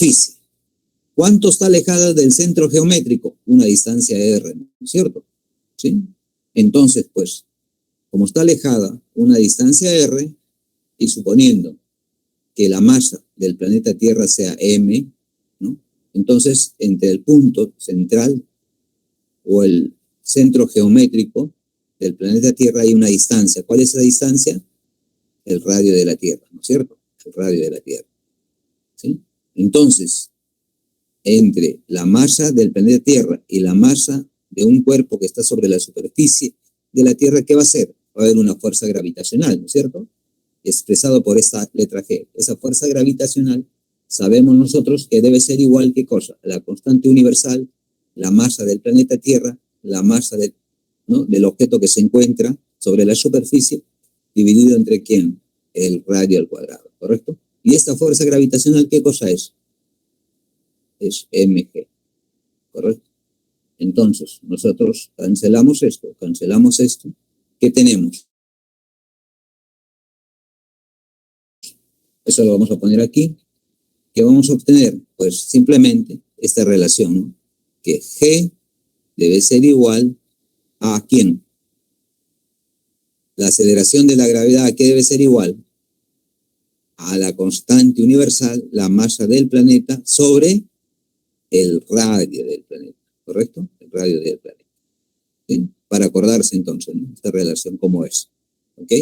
superficie. ¿Cuánto está alejada del centro geométrico? Una distancia R, ¿no es cierto? ¿Sí? Entonces, pues, como está alejada una distancia R, y suponiendo que la masa del planeta Tierra sea M, ¿no? Entonces, entre el punto central o el centro geométrico del planeta Tierra hay una distancia. ¿Cuál es esa distancia? El radio de la Tierra, ¿no es cierto? El radio de la Tierra. ¿Sí? Entonces, entre la masa del planeta Tierra y la masa de un cuerpo que está sobre la superficie de la Tierra, ¿qué va a hacer? Va a haber una fuerza gravitacional, ¿no es cierto? Expresado por esta letra G. Esa fuerza gravitacional, sabemos nosotros que debe ser igual, ¿qué cosa? La constante universal, la masa del planeta Tierra, la masa ¿no? del objeto que se encuentra sobre la superficie, dividido entre ¿quién? El radio al cuadrado, ¿correcto? Y esta fuerza gravitacional, ¿qué cosa es? Es mg, ¿correcto? Entonces, nosotros cancelamos esto, ¿qué tenemos? Eso lo vamos a poner aquí. ¿Qué vamos a obtener? Pues simplemente esta relación, ¿no? Que G debe ser igual a ¿quién? La aceleración de la gravedad, ¿a qué debe ser igual? A la constante universal, la masa del planeta sobre el radio del planeta, ¿correcto? El radio del planeta. ¿Sí? Para acordarse entonces, ¿no? Esta relación cómo es. ¿Ok?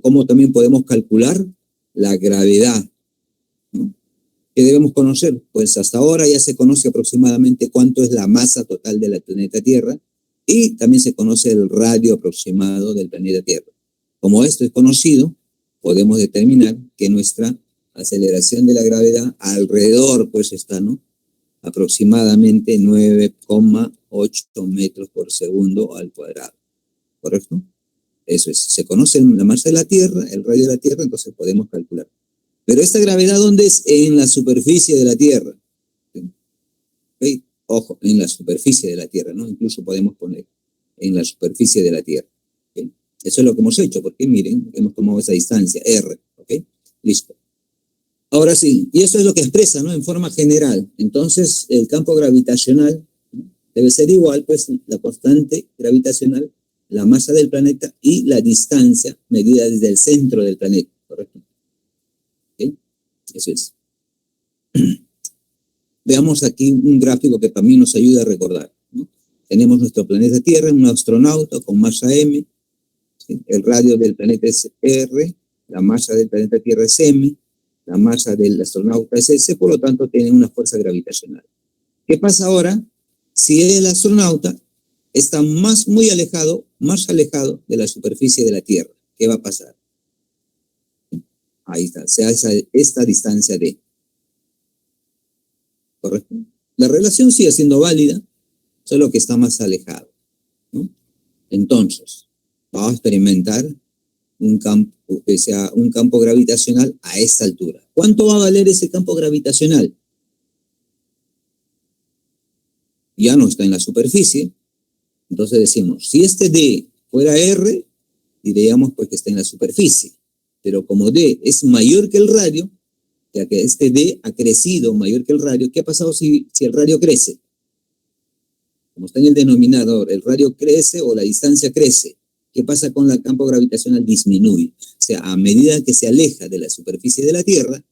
¿Cómo también podemos calcular la gravedad? ¿No? ¿Qué debemos conocer? Pues hasta ahora ya se conoce aproximadamente cuánto es la masa total del planeta Tierra y también se conoce el radio aproximado del planeta Tierra. Como esto es conocido, podemos determinar que nuestra aceleración de la gravedad alrededor, pues está, ¿no? Aproximadamente 9,8 metros por segundo al cuadrado. ¿Correcto? Eso es. Si se conoce la masa de la Tierra, el radio de la Tierra, entonces podemos calcular. Pero esta gravedad, ¿dónde es? En la superficie de la Tierra. ¿Okay? Ojo, en la superficie de la Tierra, ¿no? Incluso podemos poner en la superficie de la Tierra. ¿Okay? Eso es lo que hemos hecho, porque miren, hemos tomado esa distancia, R. ¿Ok? Listo. Ahora sí, y eso es lo que expresa, ¿no? En forma general. Entonces, el campo gravitacional, ¿no? Debe ser igual, pues, la constante gravitacional, la masa del planeta y la distancia medida desde el centro del planeta, ¿correcto? ¿Okay? Eso es. Veamos aquí un gráfico que también nos ayuda a recordar, ¿no? Tenemos nuestro planeta Tierra, un astronauta con masa M, ¿sí? El radio del planeta es R, la masa del planeta Tierra es M, la masa del astronauta es S, por lo tanto tiene una fuerza gravitacional. ¿Qué pasa ahora si el astronauta está muy alejado, más alejado de la superficie de la Tierra? ¿Qué va a pasar? Ahí está, o sea, esta distancia D. ¿Correcto? La relación sigue siendo válida, solo que está más alejado, ¿no? Entonces, vamos a experimentar un campo que sea un campo gravitacional a esta altura. ¿Cuánto va a valer ese campo gravitacional? Ya no está en la superficie, entonces decimos, si este D fuera R, diríamos pues que está en la superficie, pero como D es mayor que el radio, ya que este D ha crecido mayor que el radio, ¿qué ha pasado si el radio crece? Como está en el denominador, el radio crece o la distancia crece. ¿Qué pasa con el campo gravitacional? Disminuye. O sea, a medida que se aleja de la superficie de la Tierra,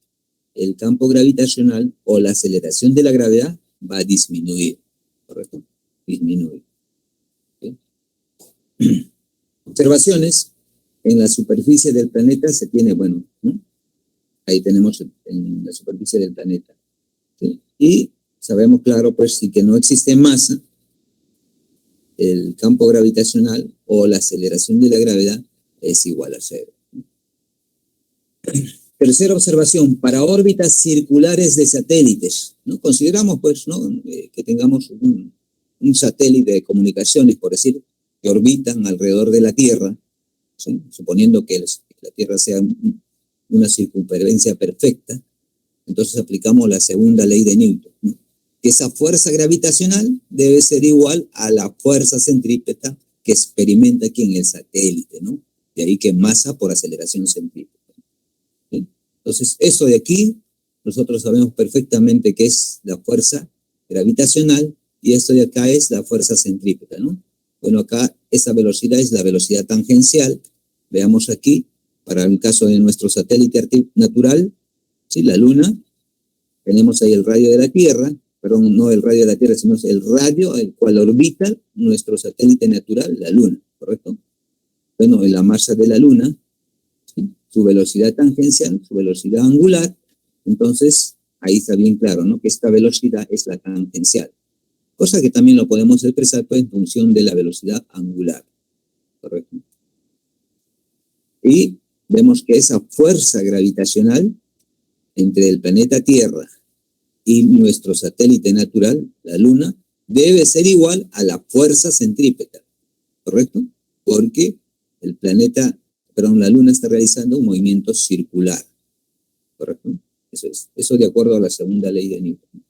el campo gravitacional o la aceleración de la gravedad va a disminuir. ¿Correcto? Disminuye. ¿Okay? Observaciones. En la superficie del planeta se tiene, bueno, ¿no? Ahí tenemos en la superficie del planeta. ¿Sí? Y sabemos, claro, pues sí que no existe masa, el campo gravitacional o la aceleración de la gravedad es igual a 0. Tercera observación, para órbitas circulares de satélites, ¿no? Consideramos, pues, ¿no? Que tengamos un satélite de comunicaciones, por decir, que orbitan alrededor de la Tierra, ¿sí? Suponiendo que la Tierra sea una circunferencia perfecta, entonces aplicamos la segunda ley de Newton, ¿no? Que esa fuerza gravitacional debe ser igual a la fuerza centrípeta que experimenta aquí en el satélite, ¿no? De ahí que masa por aceleración centrípeta. ¿Sí? Entonces, esto de aquí nosotros sabemos perfectamente que es la fuerza gravitacional y esto de acá es la fuerza centrípeta, ¿no? Bueno, acá esa velocidad es la velocidad tangencial. Veamos aquí, para el caso de nuestro satélite natural, ¿sí? La Luna, tenemos ahí el radio de la Tierra, perdón, no el radio de la Tierra, sino el radio al cual orbita nuestro satélite natural, la Luna, ¿correcto? Bueno, en la masa de la Luna, ¿sí? Su velocidad tangencial, su velocidad angular, entonces ahí está bien claro, ¿no? Que esta velocidad es la tangencial, cosa que también lo podemos expresar pues, en función de la velocidad angular, ¿correcto? Y vemos que esa fuerza gravitacional entre el planeta Tierra y nuestro satélite natural, la Luna, debe ser igual a la fuerza centrípeta, ¿correcto? Porque la Luna está realizando un movimiento circular, ¿correcto? Eso es. Eso de acuerdo a la segunda ley de Newton.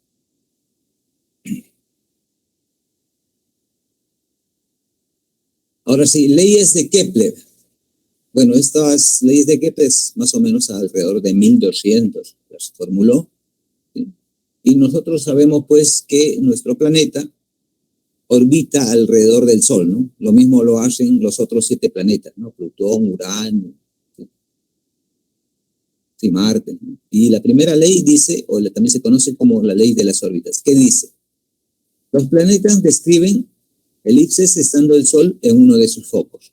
Ahora sí, leyes de Kepler. Bueno, estas leyes de Kepler es más o menos alrededor de 1200 las formuló. ¿Sí? Y nosotros sabemos pues que nuestro planeta orbita alrededor del Sol, ¿no? Lo mismo lo hacen los otros 7 planetas, ¿no? Plutón, Urano, ¿sí? Marte, ¿no? Y la primera ley dice, también se conoce como la ley de las órbitas. ¿Qué dice? Los planetas describen elipses estando el Sol en uno de sus focos.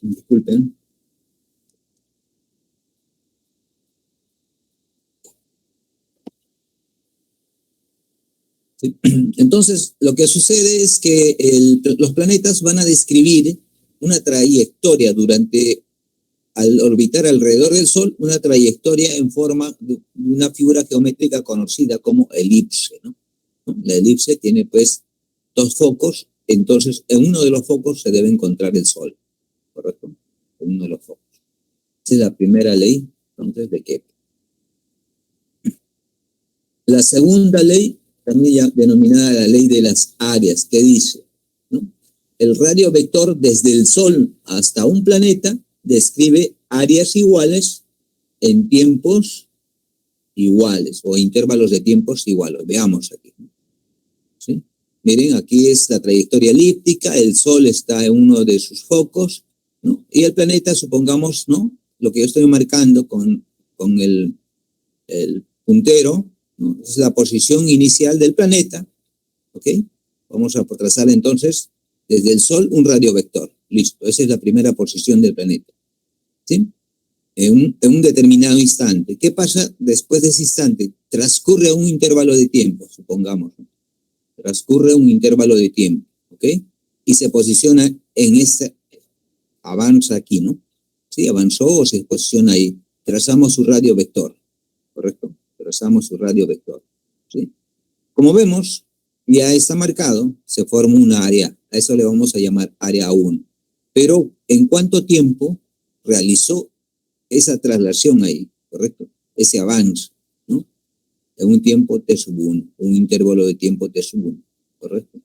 Disculpen. ¿Sí? Entonces, lo que sucede es que los planetas van a describir una trayectoria al orbitar alrededor del Sol, una trayectoria en forma de una figura geométrica conocida como elipse, ¿no? La elipse tiene pues 2 focos, entonces en uno de los focos se debe encontrar el Sol, ¿correcto? En uno de los focos. Esa es la primera ley, entonces, de Kepler. La segunda ley, también ya denominada la ley de las áreas, que dice, ¿no? El radio vector desde el Sol hasta un planeta describe áreas iguales en tiempos iguales o intervalos de tiempos iguales. Veamos aquí, ¿no? ¿Sí? Miren, aquí es la trayectoria elíptica, el Sol está en uno de sus focos, ¿no? Y el planeta, supongamos, ¿no? Lo que yo estoy marcando con el puntero, ¿no? Es la posición inicial del planeta, ¿ok? Vamos a trazar entonces desde el Sol un radio vector. Listo, esa es la primera posición del planeta, ¿sí? En un determinado instante. ¿Qué pasa después de ese instante? Transcurre un intervalo de tiempo, supongamos, ¿no? Transcurre un intervalo de tiempo, ¿ok? Y se posiciona en avanza aquí, ¿no? Sí, avanzó o se posiciona ahí. Trazamos su radio vector, ¿correcto? Trazamos su radio vector, ¿sí? Como vemos, ya está marcado, se forma una área, a eso le vamos a llamar área 1. Pero, ¿en cuánto tiempo realizó esa traslación ahí, ¿correcto? Ese avance, ¿no? En un tiempo t1, un intervalo de tiempo t1, ¿correcto?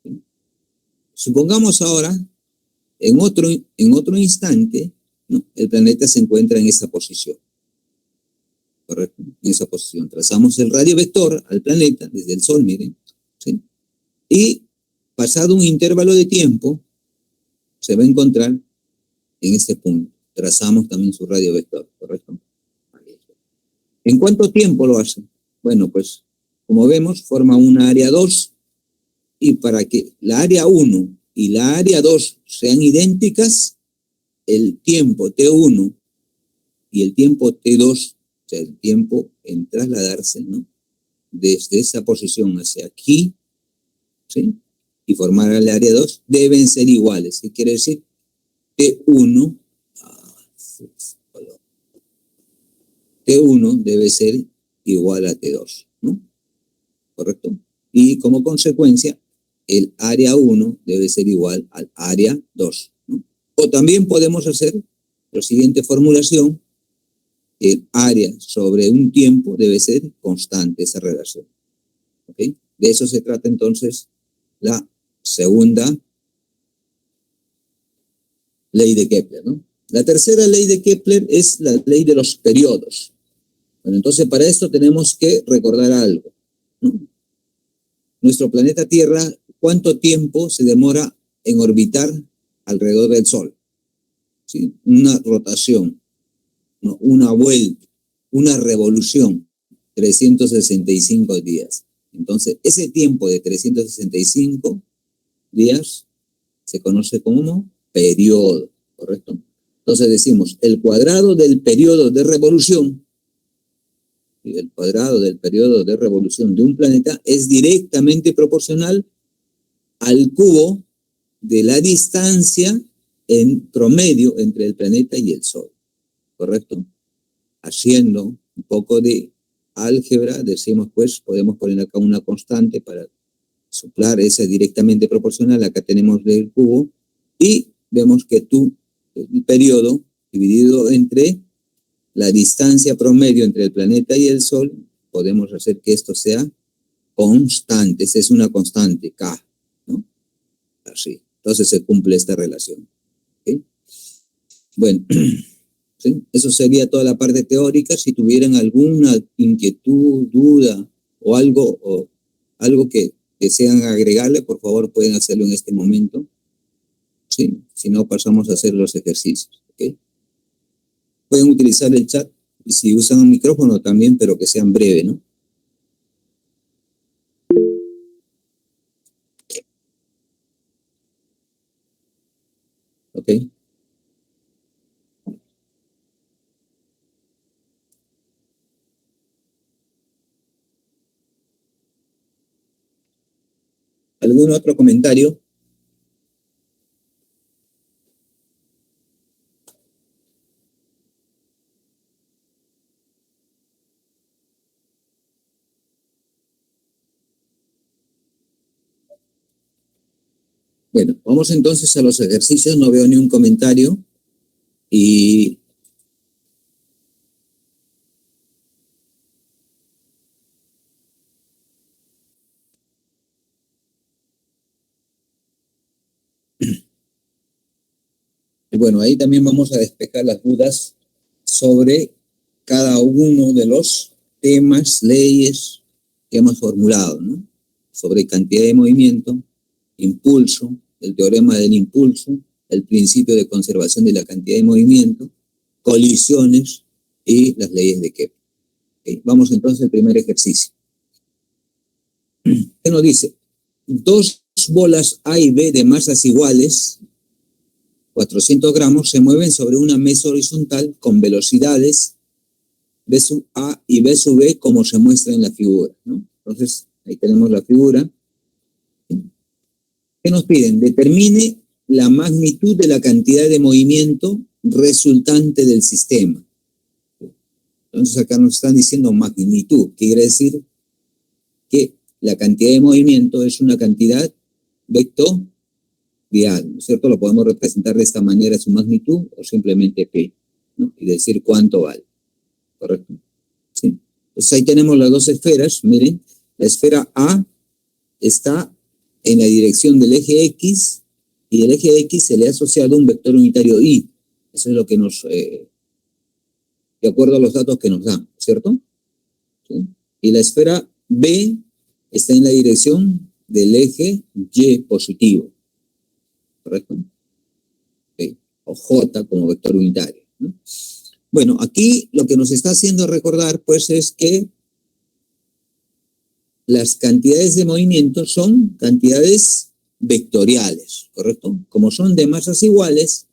¿Sí? Supongamos ahora, en otro instante, ¿no? El planeta se encuentra en esa posición, ¿correcto? En esa posición. Trazamos el radio vector al planeta desde el Sol, miren, ¿sí? Y pasado un intervalo de tiempo, se va a encontrar en este punto. Trazamos también su radio vector, ¿correcto? ¿En cuánto tiempo lo hace? Bueno, pues, como vemos, forma una área 2 y para que la área 1 y la área 2 sean idénticas, el tiempo T1 y el tiempo T2, o sea, el tiempo en trasladarse, ¿no? Desde esa posición hacia aquí, ¿sí? Y formar el área 2, deben ser iguales. ¿Qué quiere decir? T1 debe ser igual a T2, ¿no? ¿Correcto? Y como consecuencia, el área 1 debe ser igual al área 2, ¿no? O también podemos hacer la siguiente formulación: el área sobre un tiempo debe ser constante, esa relación, ¿ok? De eso se trata entonces la segunda ley de Kepler, ¿no? La tercera ley de Kepler es la ley de los periodos. Bueno, entonces para esto tenemos que recordar algo, ¿no? Nuestro planeta Tierra, ¿cuánto tiempo se demora en orbitar alrededor del Sol? ¿Sí? Una rotación, ¿no? Una vuelta, una revolución, 365 días. Entonces, ese tiempo de 365 días se conoce como periodo, ¿correcto? Entonces decimos, el cuadrado del periodo de revolución, ¿sí? El cuadrado del periodo de revolución de un planeta es directamente proporcional al cubo de la distancia en promedio entre el planeta y el Sol, ¿correcto? Haciendo un poco de álgebra, decimos pues, podemos poner acá una constante para soplar, esa es directamente proporcional, acá tenemos el cubo, y vemos que el periodo dividido entre la distancia promedio entre el planeta y el Sol, podemos hacer que esto sea constante, esa es una constante, K, ¿no? Así, entonces se cumple esta relación. ¿Okay? Bueno, ¿sí? Eso sería toda la parte teórica. Si tuvieran alguna inquietud, duda o algo que desean agregarle, por favor pueden hacerlo en este momento. ¿Sí? Si no, pasamos a hacer los ejercicios. ¿Okay? Pueden utilizar el chat y si usan un micrófono también, pero que sean breves, ¿no? ¿Ok? ¿Algún otro comentario? Bueno, vamos entonces a los ejercicios. No veo ni un comentario. Y bueno, ahí también vamos a despejar las dudas sobre cada uno de los temas, leyes que hemos formulado, ¿no? Sobre cantidad de movimiento, impulso, el teorema del impulso, el principio de conservación de la cantidad de movimiento, colisiones y las leyes de Kepler. ¿Okay? Vamos entonces al primer ejercicio. ¿Qué nos dice? Dos bolas A y B de masas iguales, 400 gramos, se mueven sobre una mesa horizontal con velocidades B sub A y B sub B como se muestra en la figura, ¿no? Entonces, ahí tenemos la figura. ¿Qué nos piden? Determine la magnitud de la cantidad de movimiento resultante del sistema. Entonces acá nos están diciendo magnitud, que quiere decir que la cantidad de movimiento es una cantidad vectorial, ¿no es cierto? Lo podemos representar de esta manera, su magnitud, o simplemente P, ¿no? Y decir cuánto vale, ¿correcto? Sí. Entonces ahí tenemos las dos esferas, miren, la esfera A está en la dirección del eje X, y el eje X se le ha asociado un vector unitario Y. Eso es lo que nos, de acuerdo a los datos que nos dan, ¿cierto? ¿Sí? Y la esfera B está en la dirección del eje Y positivo, ¿correcto? Okay. O J como vector unitario, ¿no? Bueno, aquí lo que nos está haciendo recordar, pues, es que las cantidades de movimiento son cantidades vectoriales, ¿correcto? Como son de masas iguales,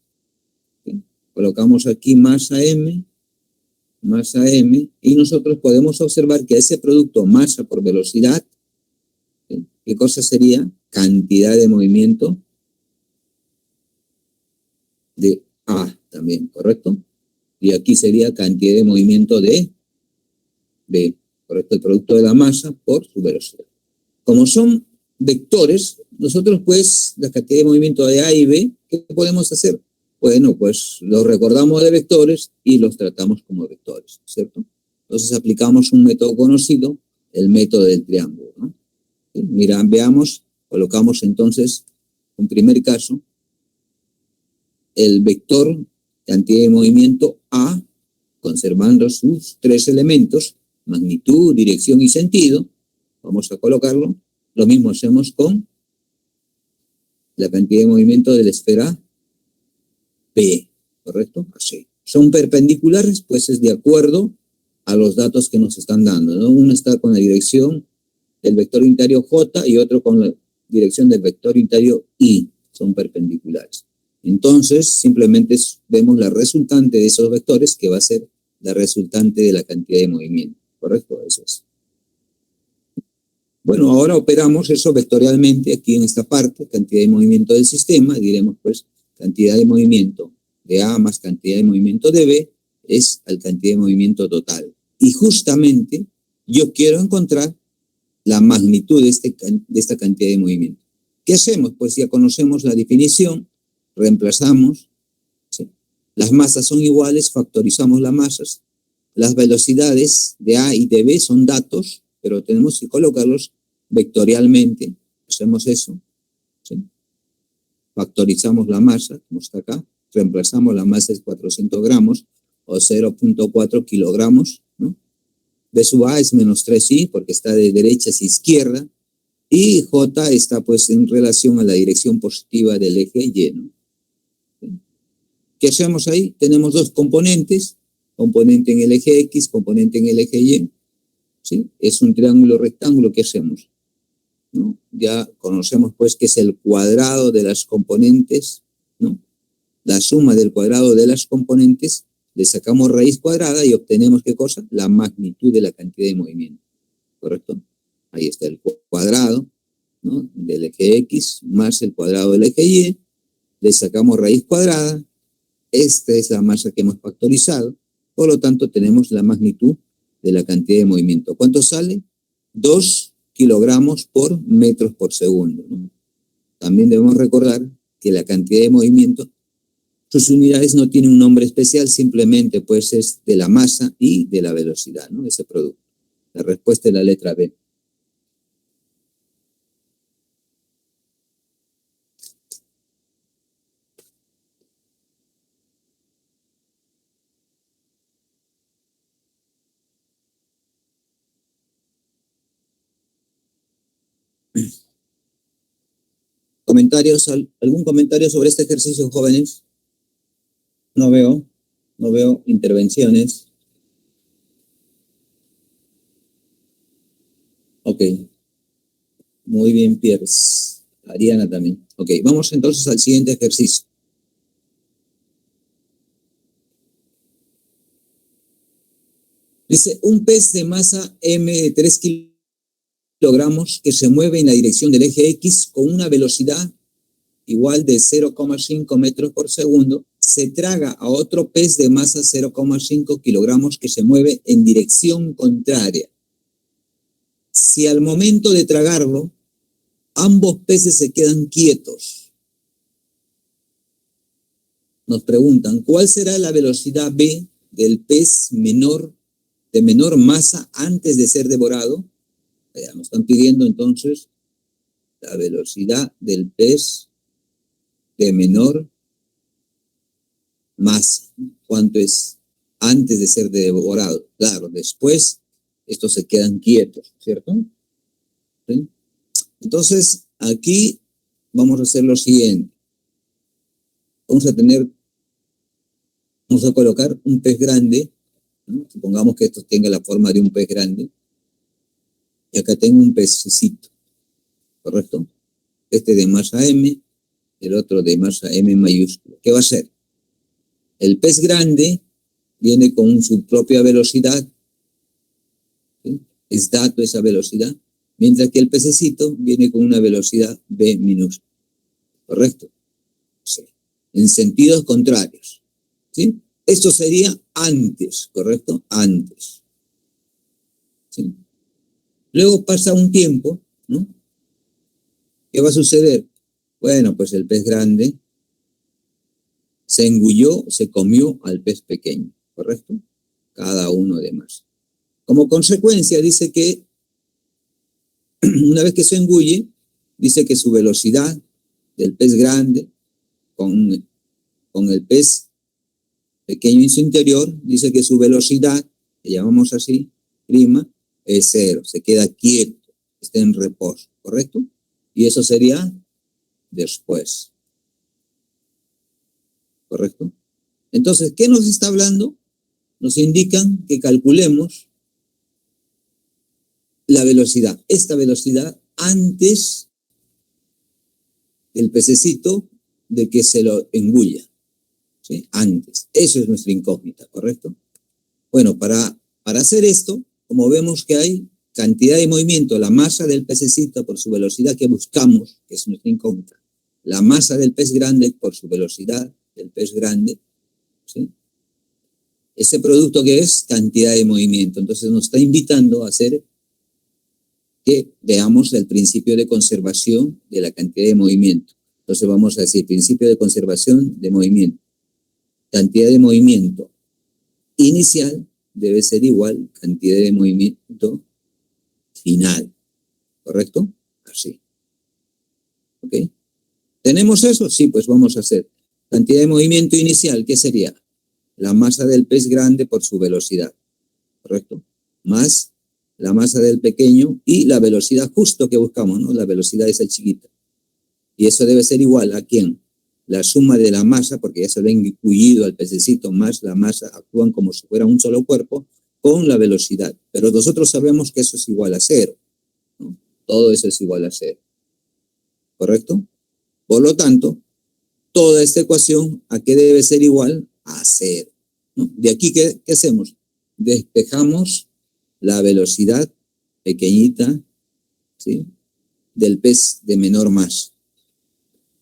¿sí? Colocamos aquí masa M, y nosotros podemos observar que ese producto masa por velocidad, ¿sí? ¿Qué cosa sería? Cantidad de movimiento de A también, ¿correcto? Y aquí sería cantidad de movimiento de B, ¿correcto? El producto de la masa por su velocidad. Como son vectores, nosotros pues la cantidad de movimiento de A y B, ¿qué podemos hacer? Bueno, pues los recordamos de vectores y los tratamos como vectores, ¿cierto? Entonces aplicamos un método conocido, el método del triángulo, ¿no? ¿Sí? Mira, veamos, colocamos entonces, en primer caso, el vector cantidad de movimiento A conservando sus tres elementos, magnitud, dirección y sentido. Vamos a colocarlo. Lo mismo hacemos con la cantidad de movimiento de la esfera P, ¿correcto? Así. Son perpendiculares, pues es de acuerdo a los datos que nos están dando, ¿no? Uno está con la dirección del vector unitario J y otro con la dirección del vector unitario I. Son perpendiculares. Entonces, simplemente vemos la resultante de esos vectores, que va a ser la resultante de la cantidad de movimiento, ¿correcto? Eso es. Bueno, ahora operamos eso vectorialmente aquí en esta parte, cantidad de movimiento del sistema, diremos pues cantidad de movimiento de A más cantidad de movimiento de B es la cantidad de movimiento total. Y justamente yo quiero encontrar la magnitud de esta cantidad de movimiento. ¿Qué hacemos? Pues ya conocemos la definición, reemplazamos, ¿sí? Las masas son iguales, factorizamos las masas, las velocidades de A y de B son datos, pero tenemos que colocarlos vectorialmente. Hacemos eso, ¿sí? Factorizamos la masa, como está acá, reemplazamos la masa de 400 gramos o 0.4 kilogramos, ¿no? B sub A es menos 3i porque está de derecha hacia izquierda y J está pues en relación a la dirección positiva del eje Y, ¿no? ¿Qué hacemos ahí? Tenemos dos componentes, componente en el eje X, componente en el eje Y, ¿sí? Es un triángulo rectángulo. ¿Qué hacemos? ¿No? Ya conocemos pues que es el cuadrado de las componentes, ¿no? La suma del cuadrado de las componentes, le sacamos raíz cuadrada y obtenemos ¿qué cosa? La magnitud de la cantidad de movimiento, ¿correcto? Ahí está el cuadrado, ¿no? Del eje X más el cuadrado del eje Y, le sacamos raíz cuadrada, esta es la masa que hemos factorizado, por lo tanto tenemos la magnitud de la cantidad de movimiento. ¿Cuánto sale? 2 kilogramos por metros por segundo, ¿no? También debemos recordar que la cantidad de movimiento, sus unidades no tienen un nombre especial, simplemente pues es de la masa y de la velocidad, ¿no? Ese producto. La respuesta es la letra B. ¿Comentarios? ¿Algún comentario sobre este ejercicio, jóvenes? No veo intervenciones. Ok. Muy bien, Pierce. Ariana también. Ok, vamos entonces al siguiente ejercicio. Dice, un pez de masa M de 3 kilogramos que se mueve en la dirección del eje X con una velocidad igual de 0,5 metros por segundo, se traga a otro pez de masa 0,5 kilogramos que se mueve en dirección contraria. Si al momento de tragarlo, ambos peces se quedan quietos, nos preguntan, ¿cuál será la velocidad B del pez de menor masa antes de ser devorado? Ya nos están pidiendo entonces la velocidad del pez de menor masa. ¿Cuánto es antes de ser devorado? Claro, después estos se quedan quietos, ¿cierto? ¿Sí? Entonces, aquí vamos a hacer lo siguiente. Vamos a colocar un pez grande, ¿no? Supongamos que esto tenga la forma de un pez grande. Y acá tengo un pececito, ¿correcto? Este de masa M, el otro de masa M mayúscula. ¿Qué va a hacer? El pez grande viene con su propia velocidad, ¿sí? Es dato esa velocidad, mientras que el pececito viene con una velocidad B minúscula, ¿correcto? Sí. En sentidos contrarios, ¿sí? Esto sería antes, ¿correcto? Antes, ¿sí? Luego pasa un tiempo, ¿no? ¿Qué va a suceder? Bueno, pues el pez grande se engulló, se comió al pez pequeño, ¿correcto? Cada uno de más. Como consecuencia, dice que una vez que se engulle, dice que su velocidad del pez grande con el pez pequeño en su interior, dice que su velocidad, que llamamos así, prima, es 0, se queda quieto, está en reposo, ¿correcto? Y eso sería después, ¿correcto? Entonces, ¿qué nos está hablando? Nos indican que calculemos la velocidad, esta velocidad antes del pececito de que se lo engulla, ¿sí? Antes. Eso es nuestra incógnita, ¿correcto? Bueno, para hacer esto, como vemos que hay cantidad de movimiento, la masa del pececito por su velocidad que buscamos, que es nuestra incógnita, la masa del pez grande por su velocidad del pez grande, ¿sí? Ese producto que es cantidad de movimiento. Entonces nos está invitando a hacer que veamos el principio de conservación de la cantidad de movimiento. Entonces vamos a decir principio de conservación de movimiento. Cantidad de movimiento inicial debe ser igual cantidad de movimiento final. ¿Correcto? Así. ¿Ok? ¿Tenemos eso? Sí, pues vamos a hacer cantidad de movimiento inicial, ¿qué sería? La masa del pez grande por su velocidad. ¿Correcto? Más la masa del pequeño y la velocidad justo que buscamos, ¿no? La velocidad esa chiquita. Y eso debe ser igual a ¿quién? La suma de la masa, porque ya se lo ha incluido al pececito, más la masa, actúan como si fuera un solo cuerpo, con la velocidad. Pero nosotros sabemos que eso es igual a 0, ¿no? Todo eso es igual a 0. ¿Correcto? Por lo tanto, toda esta ecuación, ¿a qué debe ser igual? A 0, ¿no? De aquí, ¿qué hacemos? Despejamos la velocidad pequeñita, ¿sí? Del pez de menor masa.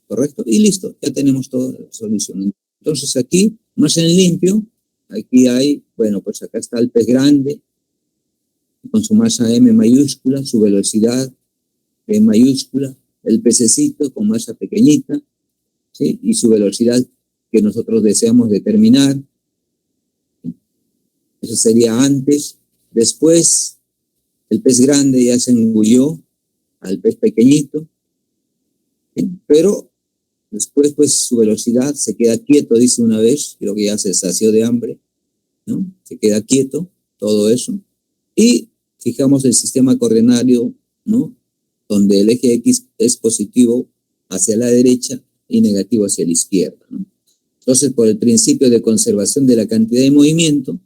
¿Correcto? Y listo, ya tenemos toda la solución. Entonces aquí, más en limpio, aquí hay, bueno, pues acá está el pez grande, con su masa M mayúscula, su velocidad M mayúscula, el pececito con masa pequeñita, ¿sí? Y su velocidad que nosotros deseamos determinar. Eso sería antes. Después, el pez grande ya se engulló al pez pequeñito, ¿sí? Pero después, pues, su velocidad se queda quieto, dice una vez, creo que ya se sació de hambre, ¿no? Se queda quieto, todo eso. Y fijamos el sistema coordenario, ¿no? Donde el eje X es positivo hacia la derecha y negativo hacia la izquierda, ¿no? Entonces, por el principio de conservación de la cantidad de movimiento,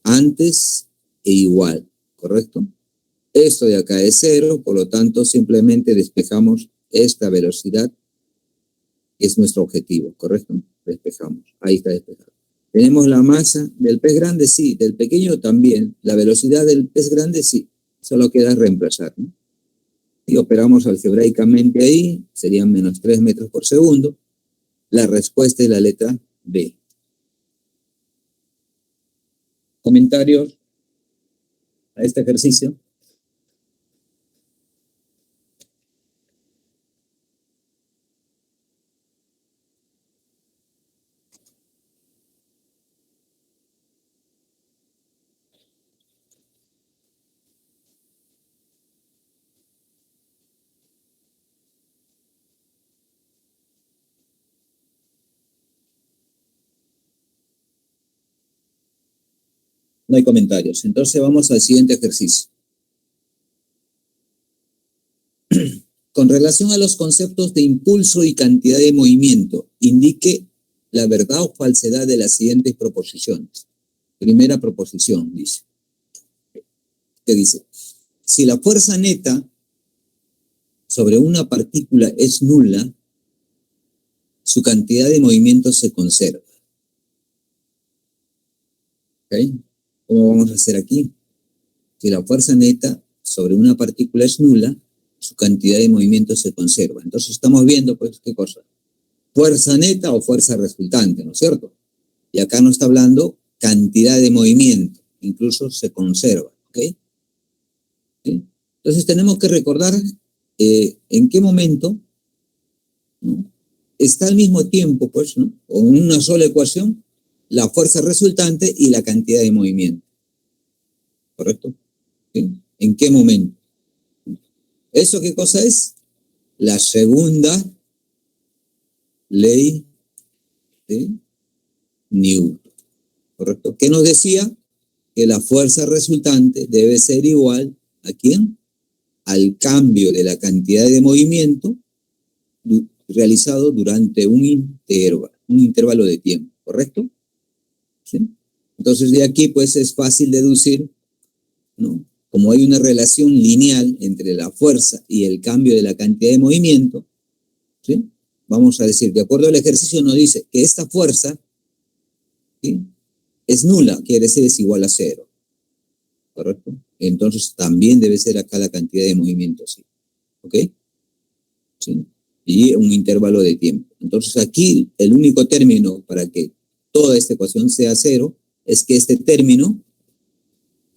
antes e igual, ¿correcto? Esto de acá es 0, por lo tanto, simplemente despejamos esta velocidad, que es nuestro objetivo, ¿correcto? Despejamos, ahí está despejado. ¿Tenemos la masa del pez grande? Sí. ¿Del pequeño? También. ¿La velocidad del pez grande? Sí. Solo queda reemplazar, ¿no? Y operamos algebraicamente ahí, serían menos 3 metros por segundo. La respuesta es la letra B. ¿Comentarios a este ejercicio? No hay comentarios. Entonces vamos al siguiente ejercicio. Con relación a los conceptos de impulso y cantidad de movimiento, indique la verdad o falsedad de las siguientes proposiciones. Primera proposición, dice. ¿Qué dice? Si la fuerza neta sobre una partícula es nula, su cantidad de movimiento se conserva. ¿Ok? ¿Cómo vamos a hacer aquí? Si la fuerza neta sobre una partícula es nula, su cantidad de movimiento se conserva. Entonces estamos viendo, pues, ¿qué cosa? Fuerza neta o fuerza resultante, ¿no es cierto? Y acá nos está hablando cantidad de movimiento, incluso se conserva, ¿ok? ¿Sí? Entonces tenemos que recordar en qué momento, ¿no? Está al mismo tiempo, pues, ¿no? O en una sola ecuación, la fuerza resultante y la cantidad de movimiento. ¿Correcto? ¿Sí? ¿En qué momento? ¿Eso qué cosa es? La segunda ley, ¿sí?, newton, ¿correcto? ¿Qué nos decía? Que la fuerza resultante debe ser igual ¿a quién? Al cambio de la cantidad de movimiento realizado durante un intervalo de tiempo, ¿correcto? ¿Sí? Entonces de aquí pues es fácil deducir, ¿no? Como hay una relación lineal entre la fuerza y el cambio de la cantidad de movimiento, ¿sí? Vamos a decir, de acuerdo al ejercicio nos dice que esta fuerza, ¿sí?, es nula, quiere decir es igual a cero, ¿correcto? Entonces también debe ser acá la cantidad de movimiento, ¿sí? ¿Ok? ¿Sí? Y un intervalo de tiempo. Entonces aquí el único término para que toda esta ecuación sea cero es que este término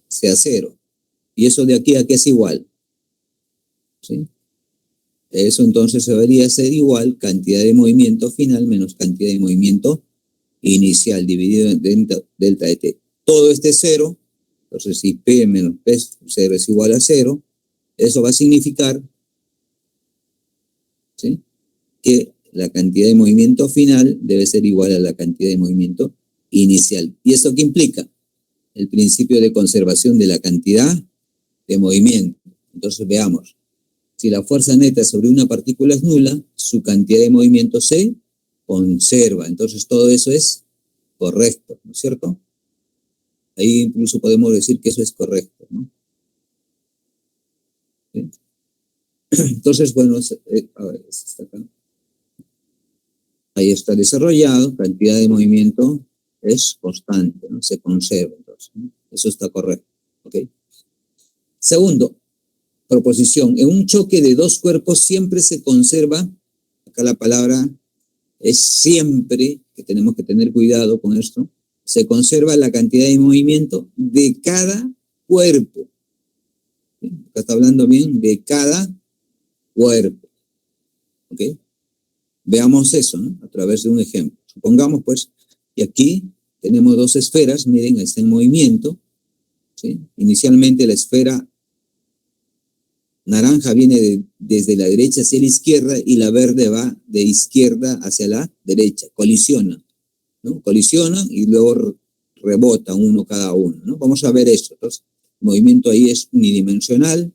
sea cero. Y eso de aquí a qué es igual, ¿sí? Eso entonces debería ser igual cantidad de movimiento final menos cantidad de movimiento inicial dividido en delta de t. Todo este es cero, entonces si P menos P0 es igual a cero, eso va a significar, ¿sí?, que la cantidad de movimiento final debe ser igual a la cantidad de movimiento inicial. ¿Y esto qué implica? El principio de conservación de la cantidad de movimiento. Entonces veamos, si la fuerza neta sobre una partícula es nula, su cantidad de movimiento se conserva. Entonces todo eso es correcto, ¿no es cierto? Ahí incluso podemos decir que eso es correcto, ¿no? ¿Sí? Entonces, bueno, a ver, está acá. Ahí está desarrollado, cantidad de movimiento es constante, ¿no? Se conserva, entonces, ¿no? Eso está correcto, ¿ok? Segundo, proposición, en un choque de dos cuerpos siempre se conserva, acá la palabra es siempre, que tenemos que tener cuidado con esto, se conserva la cantidad de movimiento de cada cuerpo. ¿Sí? Acá está hablando bien de cada cuerpo, ¿ok? Veamos eso, ¿no?, a través de un ejemplo. Supongamos, pues, que aquí tenemos dos esferas, miren, está en movimiento, ¿sí? Inicialmente la esfera naranja viene desde la derecha hacia la izquierda y la verde va de izquierda hacia la derecha, colisiona, ¿no? Colisionan y luego rebotan uno cada uno, ¿no? Vamos a ver esto. Entonces, el movimiento ahí es unidimensional,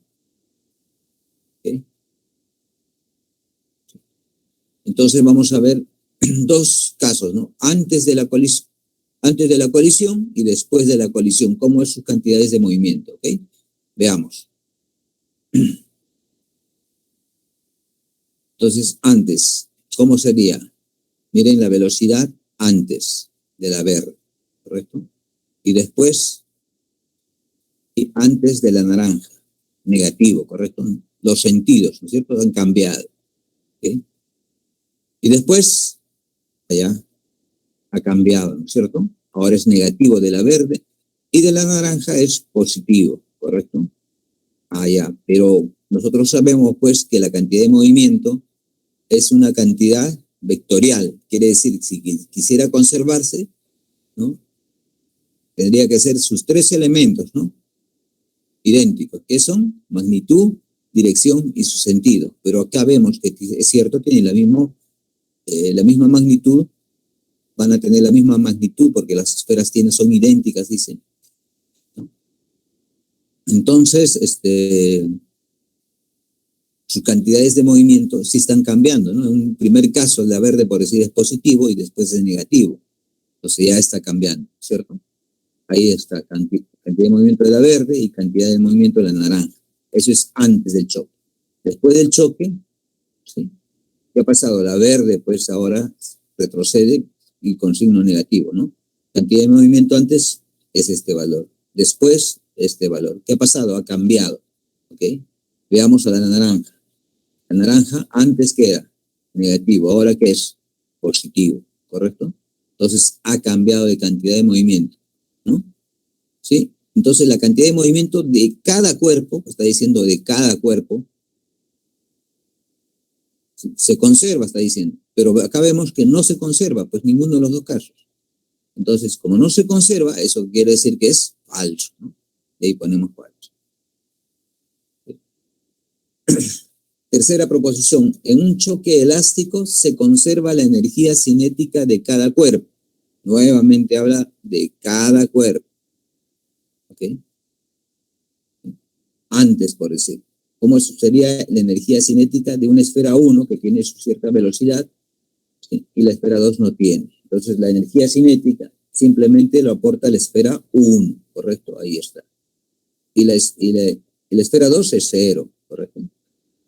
¿okay? Entonces vamos a ver dos casos, ¿no? Antes de la colisión y después de la colisión, cómo es sus cantidades de movimiento, ¿ok? Veamos. Entonces, antes, ¿cómo sería? Miren la velocidad antes de la verde, ¿correcto? Y después, y antes de la naranja, negativo, ¿correcto? Los sentidos, ¿no es cierto?, han cambiado, ¿ok? Y después, allá, ha cambiado, ¿no es cierto? Ahora es negativo de la verde y de la naranja es positivo, ¿correcto? Allá, pero nosotros sabemos pues que la cantidad de movimiento es una cantidad vectorial, quiere decir, si quisiera conservarse, ¿no?, tendría que ser sus tres elementos, ¿no?, idénticos, que son magnitud, dirección y su sentido. Pero acá vemos que es cierto, tienen la misma magnitud, van a tener la misma magnitud porque las esferas son idénticas, dicen, ¿no? Entonces, sus cantidades de movimiento sí están cambiando, ¿no? En un primer caso, la verde, por decir, es positivo y después es negativo. Entonces ya está cambiando, ¿cierto? Ahí está, cantidad de movimiento de la verde y cantidad de movimiento de la naranja. Eso es antes del choque. Después del choque, ¿sí?, ¿qué ha pasado? La verde, pues ahora retrocede y con signo negativo, ¿no? Cantidad de movimiento antes es este valor. Después, este valor. ¿Qué ha pasado? Ha cambiado, ¿ok? Veamos a la naranja. La naranja antes que era negativo, ahora que es positivo, ¿correcto? Entonces ha cambiado de cantidad de movimiento, ¿no? ¿Sí? Entonces la cantidad de movimiento de cada cuerpo, está diciendo de cada cuerpo, se conserva, está diciendo. Pero acá vemos que no se conserva, pues ninguno de los dos casos. Entonces, como no se conserva, eso quiere decir que es falso, ¿no? Y ahí ponemos falso. Tercera proposición. En un choque elástico se conserva la energía cinética de cada cuerpo. Nuevamente habla de cada cuerpo. ¿Ok? Antes, por decir. ¿Cómo sería la energía cinética de una esfera 1 que tiene su cierta velocidad, ¿sí? Y la esfera 2 no tiene? Entonces, la energía cinética simplemente lo aporta la esfera 1, ¿correcto? Ahí está. Y la esfera 2 es 0, ¿correcto?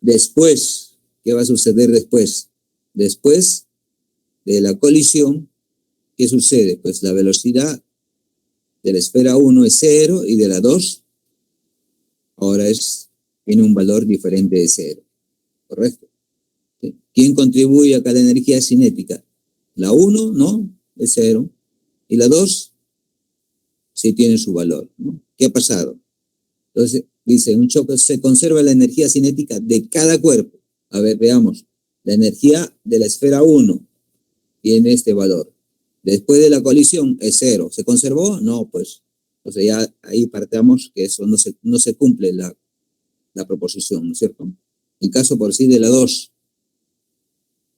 Después, ¿qué va a suceder después? Después de la colisión, ¿qué sucede? Pues la velocidad de la esfera 1 es 0 y de la 2 ahora tiene un valor diferente de 0, ¿correcto? ¿Sí? ¿Quién contribuye acá a la energía cinética? La 1, ¿no? Es 0. Y la 2 sí tiene su valor, ¿no? ¿Qué ha pasado? Entonces, dice, un choque se conserva la energía cinética de cada cuerpo. A ver, veamos. La energía de la esfera 1 tiene este valor. Después de la colisión es 0. ¿Se conservó? No, pues. O sea, ya ahí partamos que eso no se cumple la proposición, ¿no es cierto? En caso por sí de la 2,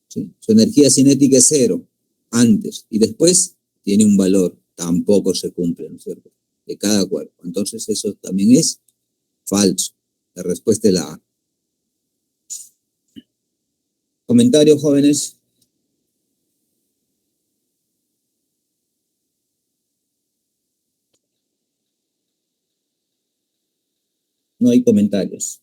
¿sí? Su energía cinética es 0 antes y después tiene un valor. Tampoco se cumple, ¿no es cierto? De cada cuerpo. Entonces eso también es falso. La respuesta es la A. ¿Comentarios, jóvenes? No hay comentarios.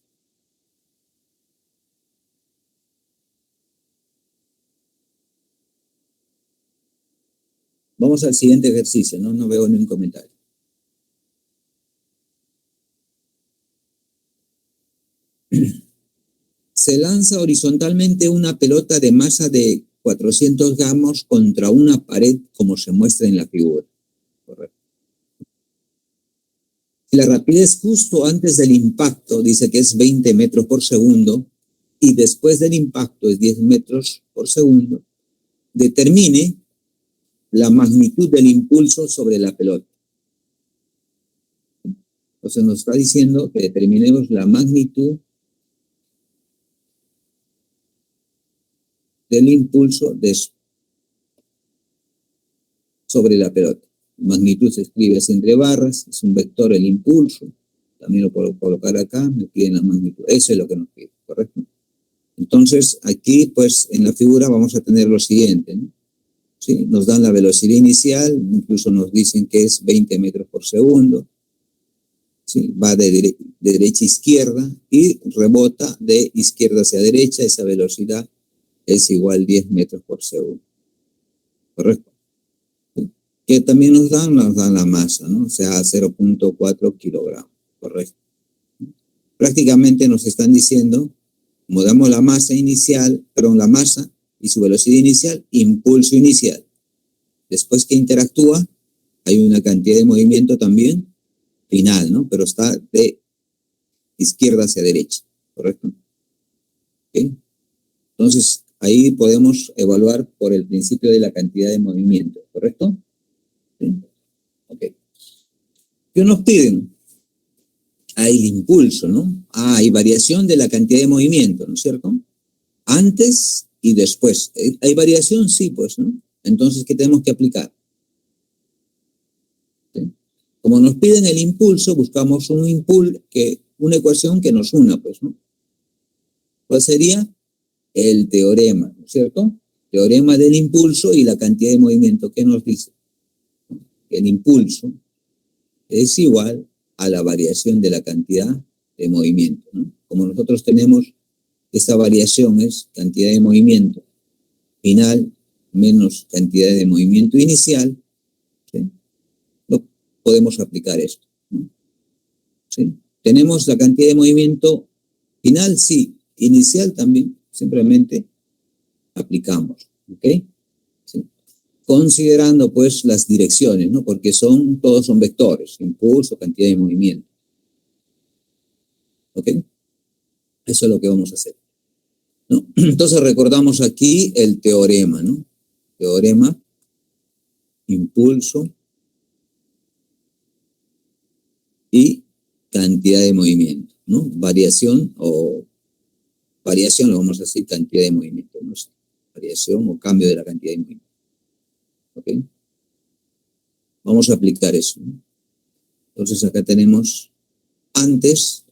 Vamos al siguiente ejercicio, ¿no? No veo ni un comentario. Se lanza horizontalmente una pelota de masa de 400 gramos contra una pared como se muestra en la figura. Correcto. La rapidez justo antes del impacto dice que es 20 metros por segundo y después del impacto es 10 metros por segundo. Determine la magnitud del impulso sobre la pelota. Entonces nos está diciendo que determinemos la magnitud del impulso sobre la pelota. Magnitud se escribe así entre barras, es un vector el impulso. También lo puedo colocar acá, me piden la magnitud. Eso es lo que nos pide, ¿correcto? Entonces, aquí, pues, en la figura vamos a tener lo siguiente, ¿no? ¿Sí? Nos dan la velocidad inicial, incluso nos dicen que es 20 metros por segundo. ¿Sí? Va de derecha a izquierda y rebota de izquierda hacia derecha. Esa velocidad es igual a 10 metros por segundo. ¿Correcto? Que también nos dan la masa, ¿no? O sea, 0.4 kilogramos. Correcto. Prácticamente nos están diciendo, como damos la masa inicial, perdón, la masa y su velocidad inicial, impulso inicial. Después que interactúa, hay una cantidad de movimiento también final, ¿no? Pero está de izquierda hacia derecha, ¿correcto? ¿Okay? Entonces, ahí podemos evaluar por el principio de la cantidad de movimiento, ¿correcto? ¿Sí? Ok. ¿Qué nos piden? Hay el impulso, ¿no? Hay variación de la cantidad de movimiento, ¿no es cierto? Antes y después. ¿Hay variación? Sí, pues, ¿no? Entonces, ¿qué tenemos que aplicar? ¿Sí? Como nos piden el impulso, buscamos una ecuación que nos una, pues, ¿no? ¿Cuál sería? El teorema, ¿no es cierto? Teorema del impulso y la cantidad de movimiento. ¿Qué nos dice? El impulso es igual a la variación de la cantidad de movimiento, ¿no? Como nosotros tenemos esta variación es cantidad de movimiento final menos cantidad de movimiento inicial, ¿sí? No podemos aplicar esto, ¿no? ¿Sí? ¿Tenemos la cantidad de movimiento final? Sí. Inicial también, simplemente aplicamos, ¿ok? ¿Sí? Considerando pues las direcciones, ¿no? Porque todos son vectores, impulso, cantidad de movimiento, ¿ok? Eso es lo que vamos a hacer, ¿no? Entonces recordamos aquí el teorema, ¿no? Teorema, impulso y cantidad de movimiento, ¿no? Variación lo vamos a decir cantidad de movimiento, ¿no? Variación o cambio de la cantidad de movimiento, ¿ok? Vamos a aplicar eso, ¿no? Entonces acá tenemos antes,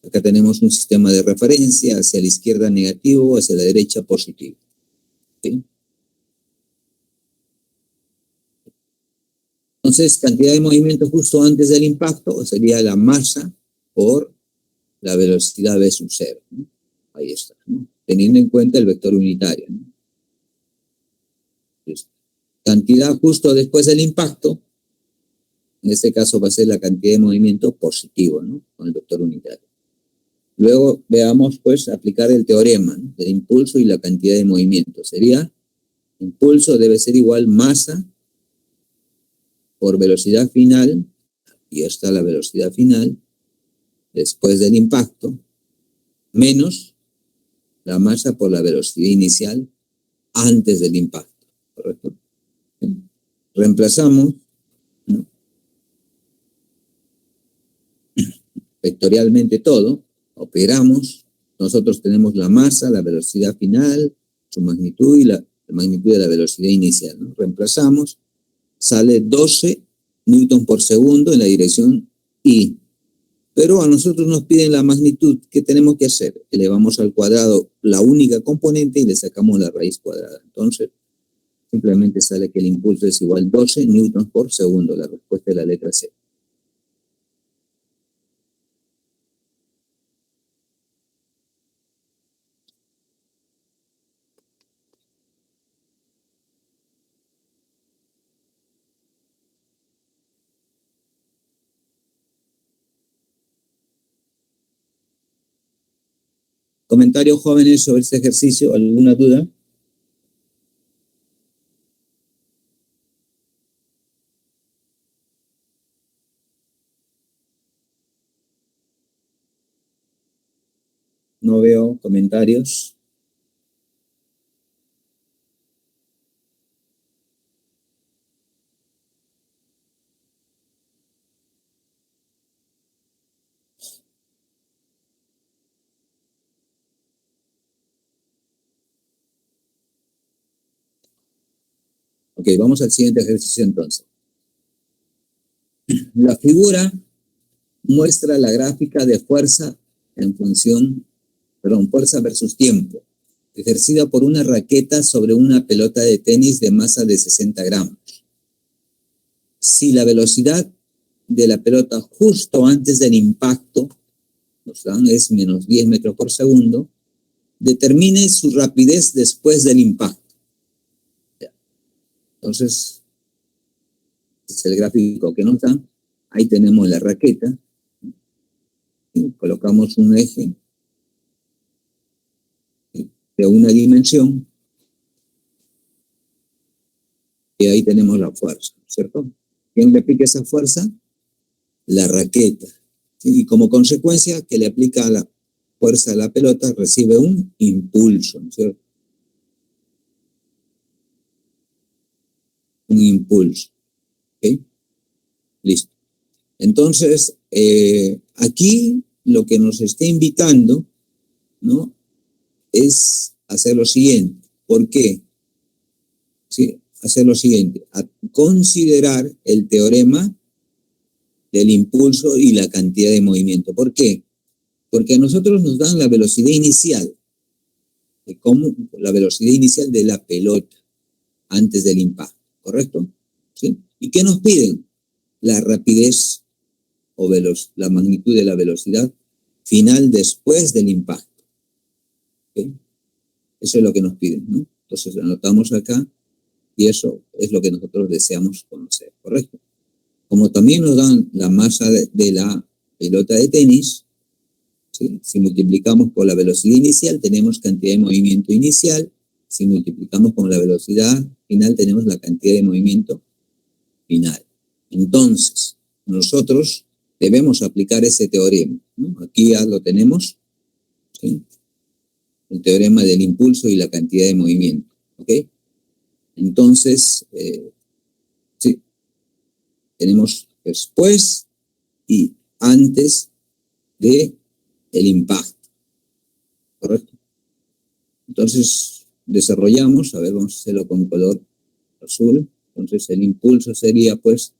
acá tenemos un sistema de referencia, hacia la izquierda negativo, hacia la derecha positivo. ¿Sí? Entonces, cantidad de movimiento justo antes del impacto sería la masa por la velocidad v sub 0, ¿no? Ahí está, ¿no? Teniendo en cuenta el vector unitario, ¿no? Entonces, cantidad justo después del impacto, en este caso va a ser la cantidad de movimiento positivo, ¿no? Con el vector unitario. Luego veamos, pues, aplicar el teorema, ¿no?, del impulso y la cantidad de movimiento. Sería, impulso debe ser igual masa por velocidad final, y está la velocidad final, después del impacto, menos la masa por la velocidad inicial antes del impacto, ¿correcto? Reemplazamos, ¿no?, vectorialmente todo, operamos, nosotros tenemos la masa, la velocidad final, su magnitud y la magnitud de la velocidad inicial, ¿no? Reemplazamos, sale 12 newton por segundo en la dirección Y. Pero a nosotros nos piden la magnitud. ¿Qué tenemos que hacer? Elevamos al cuadrado la única componente y le sacamos la raíz cuadrada. Entonces, simplemente sale que el impulso es igual a 12 newtons por segundo. La respuesta es la letra C. ¿Comentarios, jóvenes, sobre este ejercicio? ¿Alguna duda? No veo comentarios. Ok, vamos al siguiente ejercicio entonces. La figura muestra la gráfica de fuerza en función, fuerza versus tiempo, ejercida por una raqueta sobre una pelota de tenis de masa de 60 gramos. Si la velocidad de la pelota justo antes del impacto, nos dan, es menos 10 metros por segundo, determine su rapidez después del impacto. Entonces, es el gráfico que nos dan. Ahí tenemos la raqueta. Y colocamos un eje de una dimensión. Y ahí tenemos la fuerza, ¿cierto? ¿Quién le aplica esa fuerza? La raqueta. Y como consecuencia que le aplica la fuerza a la pelota, recibe un impulso, ¿cierto? Un impulso. ¿Ok? Listo. Entonces, aquí lo que nos está invitando, ¿no?, es hacer lo siguiente. ¿Por qué? ¿Sí? Hacer lo siguiente, a considerar el teorema del impulso y la cantidad de movimiento. ¿Por qué? Porque a nosotros nos dan la velocidad inicial, la velocidad inicial de la pelota antes del impacto, ¿correcto? ¿Sí? ¿Y qué nos piden? La rapidez o la magnitud de la velocidad final después del impacto. ¿Okay? Eso es lo que nos piden, ¿no? Entonces anotamos acá y eso es lo que nosotros deseamos conocer, ¿correcto? Como también nos dan la masa de la pelota de tenis, ¿sí? Si multiplicamos por la velocidad inicial, tenemos cantidad de movimiento inicial. Si multiplicamos con la velocidad final, tenemos la cantidad de movimiento final. Entonces, nosotros debemos aplicar ese teorema, ¿no? Aquí ya lo tenemos, ¿sí? El teorema del impulso y la cantidad de movimiento, ¿ok? Entonces, sí, tenemos después y antes de el impacto, ¿correcto? Entonces, desarrollamos, a ver, vamos a hacerlo con color azul. Entonces, el impulso sería, pues,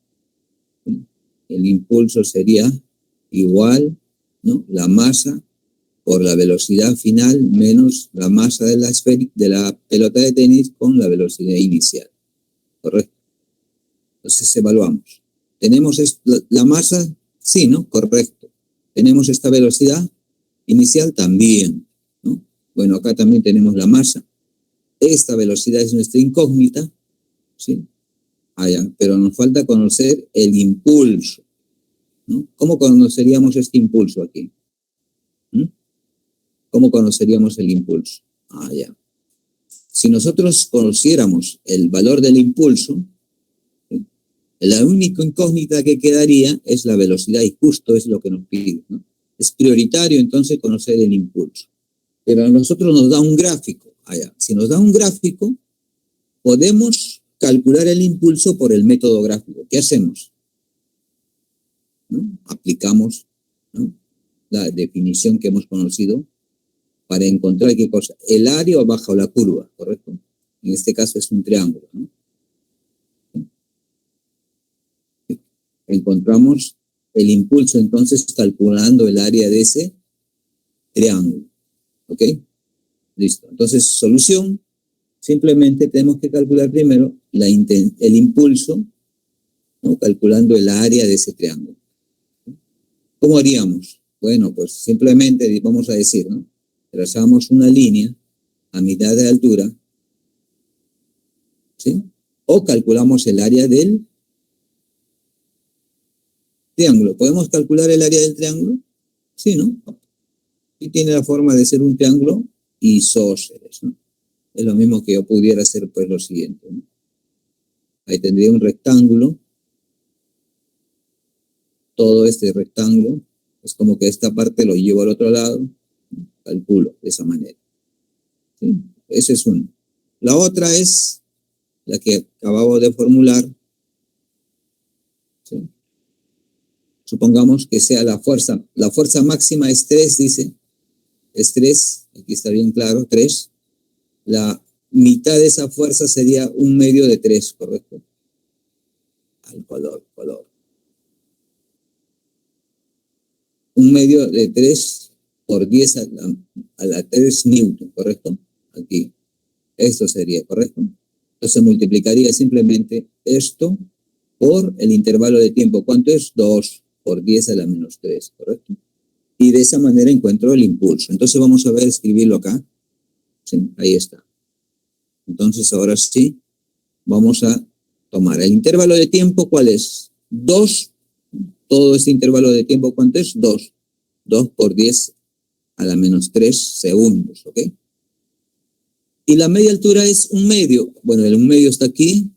el impulso sería igual, ¿no? La masa por la velocidad final menos la masa de la pelota de tenis con la velocidad inicial. ¿Correcto? Entonces evaluamos. ¿Tenemos la masa? Sí, ¿no? Correcto. ¿Tenemos esta velocidad inicial? También, ¿no? Bueno, acá también tenemos la masa. Esta velocidad es nuestra incógnita, ¿sí? Ya, pero nos falta conocer el impulso, ¿no? ¿Cómo conoceríamos este impulso aquí? ¿Cómo conoceríamos el impulso? Ya. Si nosotros conociéramos el valor del impulso, ¿sí? La única incógnita que quedaría es la velocidad, y justo es lo que nos pide, ¿no? Es prioritario entonces conocer el impulso. Pero a nosotros nos da un gráfico. Ya. Si nos da un gráfico, podemos calcular el impulso por el método gráfico. ¿Qué hacemos? ¿No? Aplicamos, ¿no?, la definición que hemos conocido para encontrar qué cosa, el área bajo la curva, ¿correcto? En este caso es un triángulo, ¿no? Encontramos el impulso entonces calculando el área de ese triángulo, ¿ok? Listo. Entonces, solución, simplemente tenemos que calcular primero el impulso, ¿no?, calculando el área de ese triángulo. ¿Cómo haríamos? Bueno, pues simplemente vamos a decir, ¿no?, trazamos una línea a mitad de altura, ¿sí? O calculamos el área del triángulo. ¿Podemos calcular el área del triángulo? Sí, ¿no? Y tiene la forma de ser un triángulo isósceles, ¿no? Es lo mismo que yo pudiera hacer, pues, lo siguiente, ¿no? Ahí tendría un rectángulo. Todo este rectángulo es como que esta parte lo llevo al otro lado. Calculo de esa manera, ¿sí? Esa es una. La otra es la que acabamos de formular, ¿sí? Supongamos que sea la fuerza máxima es 3, dice, es 3, aquí está bien claro, 3. La mitad de esa fuerza sería 1/2 de 3, ¿correcto? Al color. 1/2 de 3 por 10 a la 3 newton, ¿correcto? Aquí. Esto sería, ¿correcto? Entonces multiplicaría simplemente esto por el intervalo de tiempo. ¿Cuánto es? 2 por 10 a la menos 3, ¿correcto? Y de esa manera encuentro el impulso. Entonces vamos a ver, escribirlo acá. Sí, ahí está. Entonces ahora sí, vamos a tomar el intervalo de tiempo. ¿Cuál es? 2. Todo este intervalo de tiempo, ¿cuánto es? 2. 2 por 10 a la menos 3 segundos, ¿ok? Y la media altura es 1/2. Bueno, el 1/2 está aquí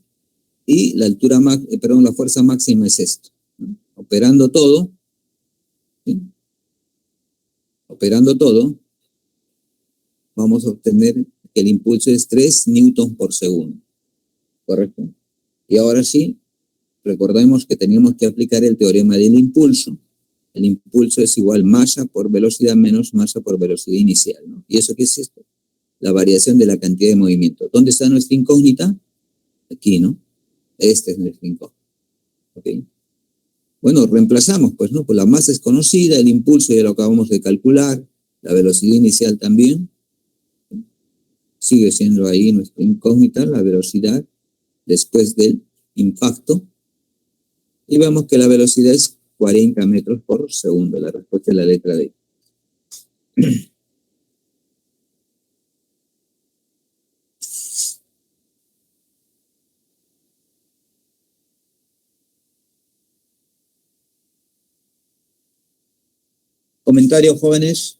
y la altura, la fuerza máxima es esto, ¿no? Operando todo, ¿sí? Operando todo, vamos a obtener que el impulso es 3 newtons por segundo, ¿correcto? Y ahora sí, recordemos que teníamos que aplicar el teorema del impulso. El impulso es igual masa por velocidad menos masa por velocidad inicial, ¿no? ¿Y eso qué es esto? La variación de la cantidad de movimiento. ¿Dónde está nuestra incógnita? Aquí, ¿no? Esta es nuestra incógnita, ¿ok? Bueno, reemplazamos, pues, ¿no? Pues la masa es conocida, el impulso ya lo acabamos de calcular, la velocidad inicial también. Sigue siendo ahí nuestra incógnita, la velocidad después del impacto. Y vemos que la velocidad es 40 metros por segundo. La respuesta es la letra D. ¿Comentarios, jóvenes?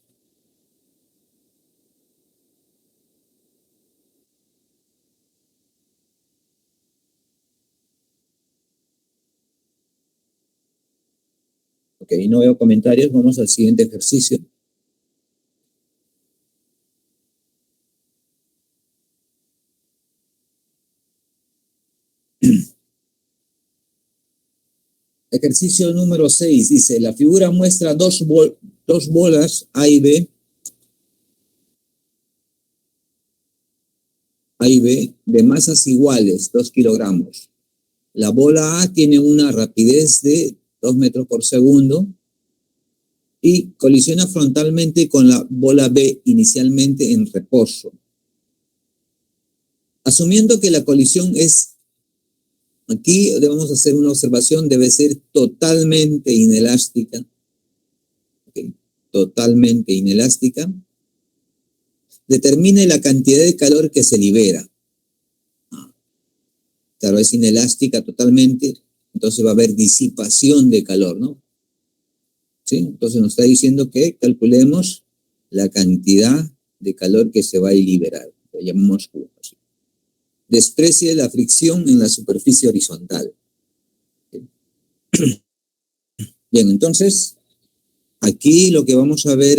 Ok, no veo comentarios. Vamos al siguiente ejercicio. Ejercicio número 6 dice, la figura muestra dos bolas A y B de masas iguales, 2 kilogramos. La bola A tiene una rapidez de 2 metros por segundo, y colisiona frontalmente con la bola B inicialmente en reposo. Asumiendo que la colisión es, aquí debemos hacer una observación, debe ser totalmente inelástica, ¿okay? Totalmente inelástica. Determine la cantidad de calor que se libera. Claro, es inelástica totalmente, entonces va a haber disipación de calor, ¿no? ¿Sí? Entonces nos está diciendo que calculemos la cantidad de calor que se va a liberar. Lo llamamos Q. ¿Sí? Desprecie la fricción en la superficie horizontal. ¿Sí? Bien, entonces, aquí lo que vamos a ver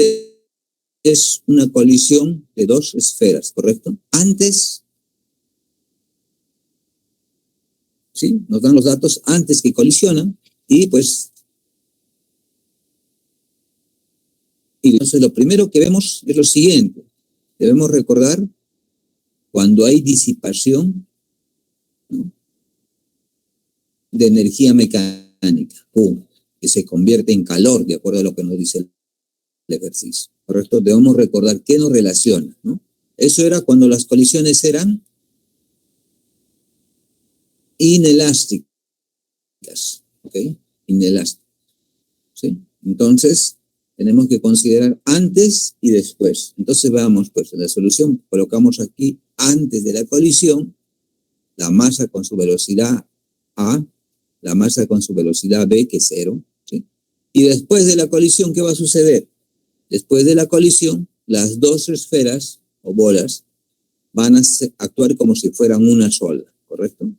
es una colisión de 2 esferas, ¿correcto? Antes, ¿sí? Nos dan los datos antes que colisionan y pues... Y entonces lo primero que vemos es lo siguiente. Debemos recordar cuando hay disipación, ¿no?, de energía mecánica, que se convierte en calor, de acuerdo a lo que nos dice el ejercicio. ¿Correcto? Debemos recordar qué nos relaciona, ¿no? Eso era cuando las colisiones eran inelásticas, ¿ok? Inelásticas, ¿sí? Entonces, tenemos que considerar antes y después. Entonces, veamos, pues, en la solución colocamos aquí, antes de la colisión, la masa con su velocidad A, la masa con su velocidad B, que es 0, ¿sí? Y después de la colisión, ¿qué va a suceder? Después de la colisión, las 2 esferas o bolas van a actuar como si fueran una sola, ¿correcto?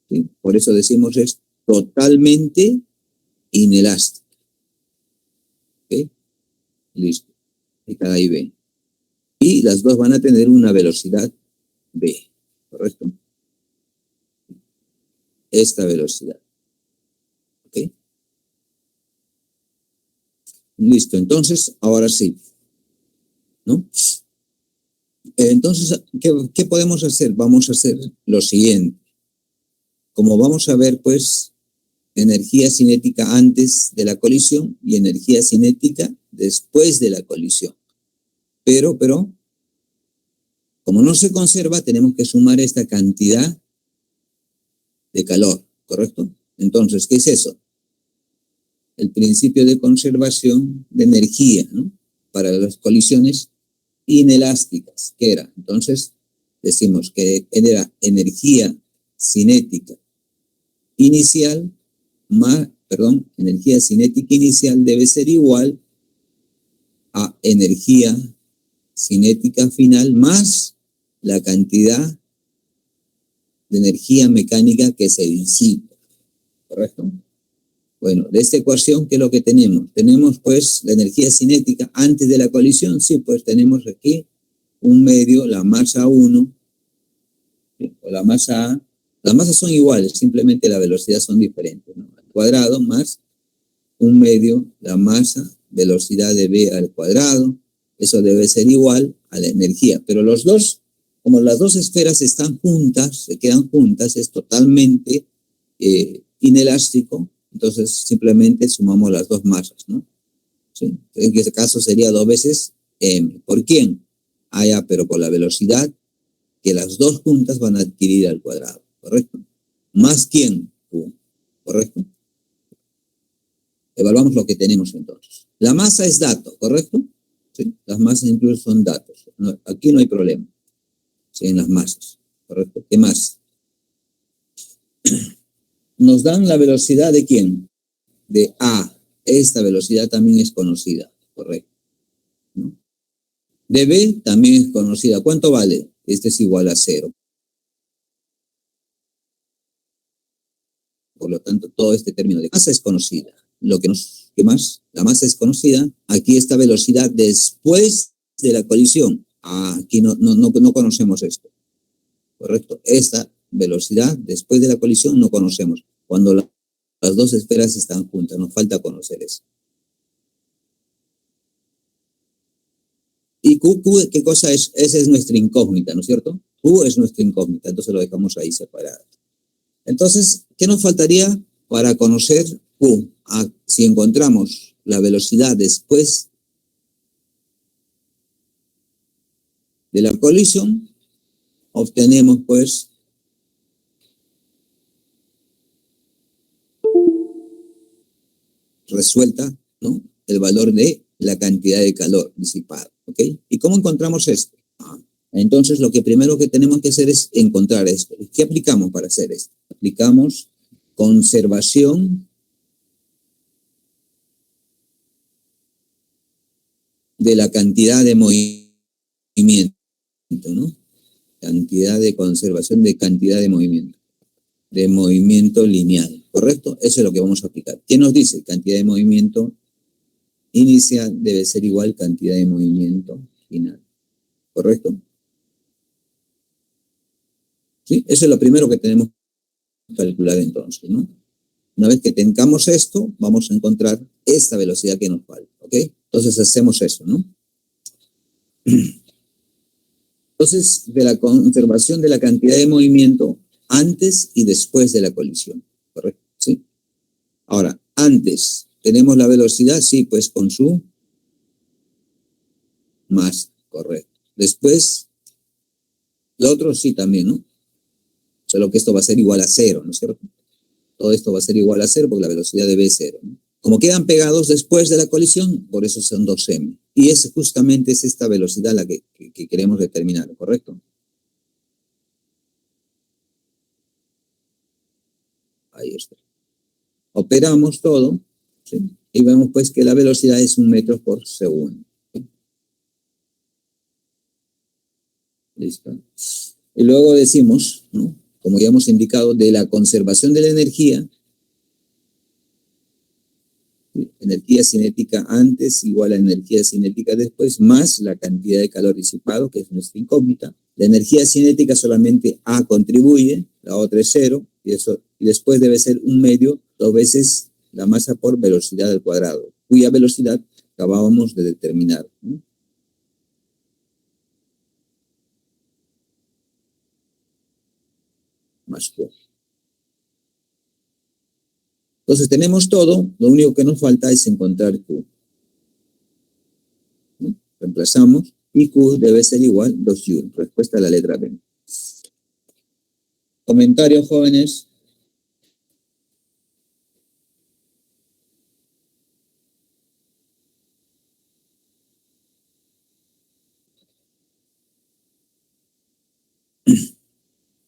¿Sí? Por eso decimos es totalmente inelástica. ¿Ok? Listo. Y cada ahí B. Y las dos van a tener una velocidad B, ¿correcto? Esta velocidad. ¿Ok? Listo. Entonces, ahora sí, ¿no? Entonces, ¿qué podemos hacer? Vamos a hacer lo siguiente. Como vamos a ver, pues, energía cinética antes de la colisión y energía cinética después de la colisión. Pero, como no se conserva, tenemos que sumar esta cantidad de calor, ¿correcto? Entonces, ¿qué es eso? El principio de conservación de energía, ¿no?, para las colisiones inelásticas, ¿qué era? Entonces, decimos que era energía cinética inicial energía cinética inicial debe ser igual a energía cinética final más la cantidad de energía mecánica que se disipa, ¿correcto? Bueno, de esta ecuación, ¿qué es lo que tenemos? Tenemos, pues, la energía cinética antes de la colisión. Sí, pues tenemos aquí 1/2 la masa 1, ¿sí?, o la masa A. Las masas son iguales, simplemente la velocidad son diferentes, ¿no? Al cuadrado más 1/2 la masa, velocidad de B al cuadrado. Eso debe ser igual a la energía. Pero los dos, como las dos esferas están juntas, se quedan juntas, es totalmente inelástico. Entonces, simplemente sumamos las dos masas, ¿no? ¿Sí? En este caso sería 2 veces M. ¿Por quién? Ah, ya, pero por la velocidad que las dos juntas van a adquirir al cuadrado, ¿correcto? ¿Más quién? Q, ¿correcto? Evaluamos lo que tenemos entonces. La masa es dato, ¿correcto? ¿Sí? Las masas incluso son datos. No, aquí no hay problema, ¿sí?, en las masas, ¿correcto? ¿Qué más? Nos dan la velocidad de ¿quién? De A. Esta velocidad también es conocida, ¿correcto? ¿No? De B también es conocida. ¿Cuánto vale? Este es igual a 0. Por lo tanto, todo este término de masa es conocida. ¿Qué más? La masa es conocida. Aquí esta velocidad después de la colisión. Aquí no conocemos esto, ¿correcto? Esta velocidad después de la colisión no conocemos. Cuando las dos esferas están juntas, nos falta conocer eso. Y Q, ¿qué cosa es? Esa es nuestra incógnita, ¿no es cierto? Q es nuestra incógnita, entonces lo dejamos ahí separado. Entonces, ¿qué nos faltaría para conocer Q? si encontramos la velocidad después de la colisión, obtenemos pues resuelta, ¿no?, el valor de la cantidad de calor disipada, ¿ok? ¿Y cómo encontramos esto? Entonces, lo que primero que tenemos que hacer es encontrar esto. ¿Qué aplicamos para hacer esto? Aplicamos conservación de la cantidad de movimiento, ¿no? Conservación de cantidad de movimiento lineal, ¿correcto? Eso es lo que vamos a aplicar. ¿Qué nos dice? Cantidad de movimiento inicial debe ser igual cantidad de movimiento final, ¿correcto? ¿Sí? Eso es lo primero que tenemos que calcular entonces, ¿no? Una vez que tengamos esto, vamos a encontrar esta velocidad que nos falta, ¿ok? Entonces hacemos eso, ¿no? Entonces, de la conservación de la cantidad de movimiento antes y después de la colisión, ¿correcto? ¿Sí? Ahora, antes, ¿tenemos la velocidad? Sí, pues con su masa, correcto. Después, lo otro sí también, ¿no? Solo que esto va a ser igual a cero, ¿no es cierto? Todo esto va a ser igual a cero porque la velocidad de v es cero, ¿no? Como quedan pegados después de la colisión, por eso son 2m. Y justamente es esta velocidad la que queremos determinar, ¿correcto? Ahí está. Operamos todo, ¿sí? Y vemos pues que la velocidad es 1 metro por segundo. Listo. Y luego decimos, ¿no?, como ya hemos indicado, de la conservación de la energía cinética antes igual a energía cinética después, más la cantidad de calor disipado, que es nuestra incógnita. La energía cinética solamente A contribuye, la otra es 0, y después debe ser 1 medio, 2 veces la masa por velocidad al cuadrado, cuya velocidad acabábamos de determinar, ¿no? Más Q. Entonces tenemos todo, lo único que nos falta es encontrar Q, ¿no? Reemplazamos y Q debe ser igual 2U. Respuesta a la letra B. ¿Comentarios, jóvenes?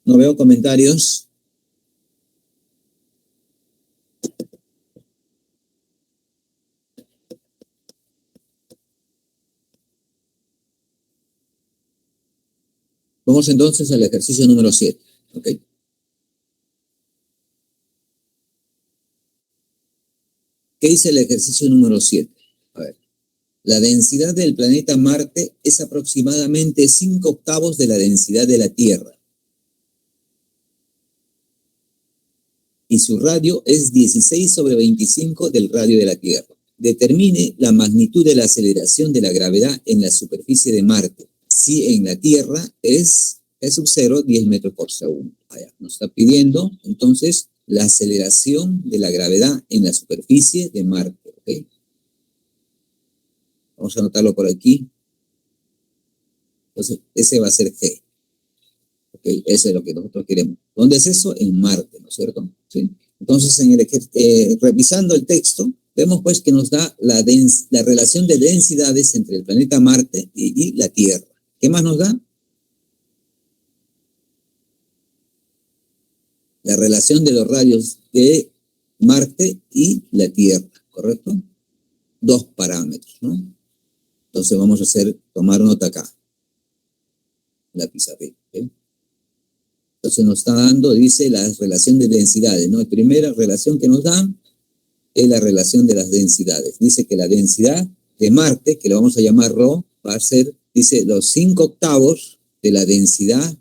No veo comentarios. Vamos entonces al ejercicio número 7. ¿Ok? ¿Qué dice el ejercicio número 7? A ver. La densidad del planeta Marte es aproximadamente 5/8 de la densidad de la Tierra. Y su radio es 16/25 del radio de la Tierra. Determine la magnitud de la aceleración de la gravedad en la superficie de Marte. Si en la Tierra es sub 0, 10 metros por segundo. Allá, nos está pidiendo, entonces, la aceleración de la gravedad en la superficie de Marte. ¿Ok? Vamos a anotarlo por aquí. Entonces, ese va a ser G. ¿Ok? Eso es lo que nosotros queremos. ¿Dónde es eso? En Marte, ¿no es cierto? ¿Sí? Entonces, revisando el texto, vemos pues que nos da la relación de densidades entre el planeta Marte y la Tierra. ¿Qué más nos da? La relación de los radios de Marte y la Tierra, ¿correcto? 2 parámetros, ¿no? Entonces vamos a tomar nota acá. La pizarra, ¿ok? Entonces nos está dando, dice, la relación de densidades, ¿no? La primera relación que nos dan es la relación de las densidades. Dice que la densidad de Marte, que lo vamos a llamar ρ, va a ser, dice, los 5/8 de la densidad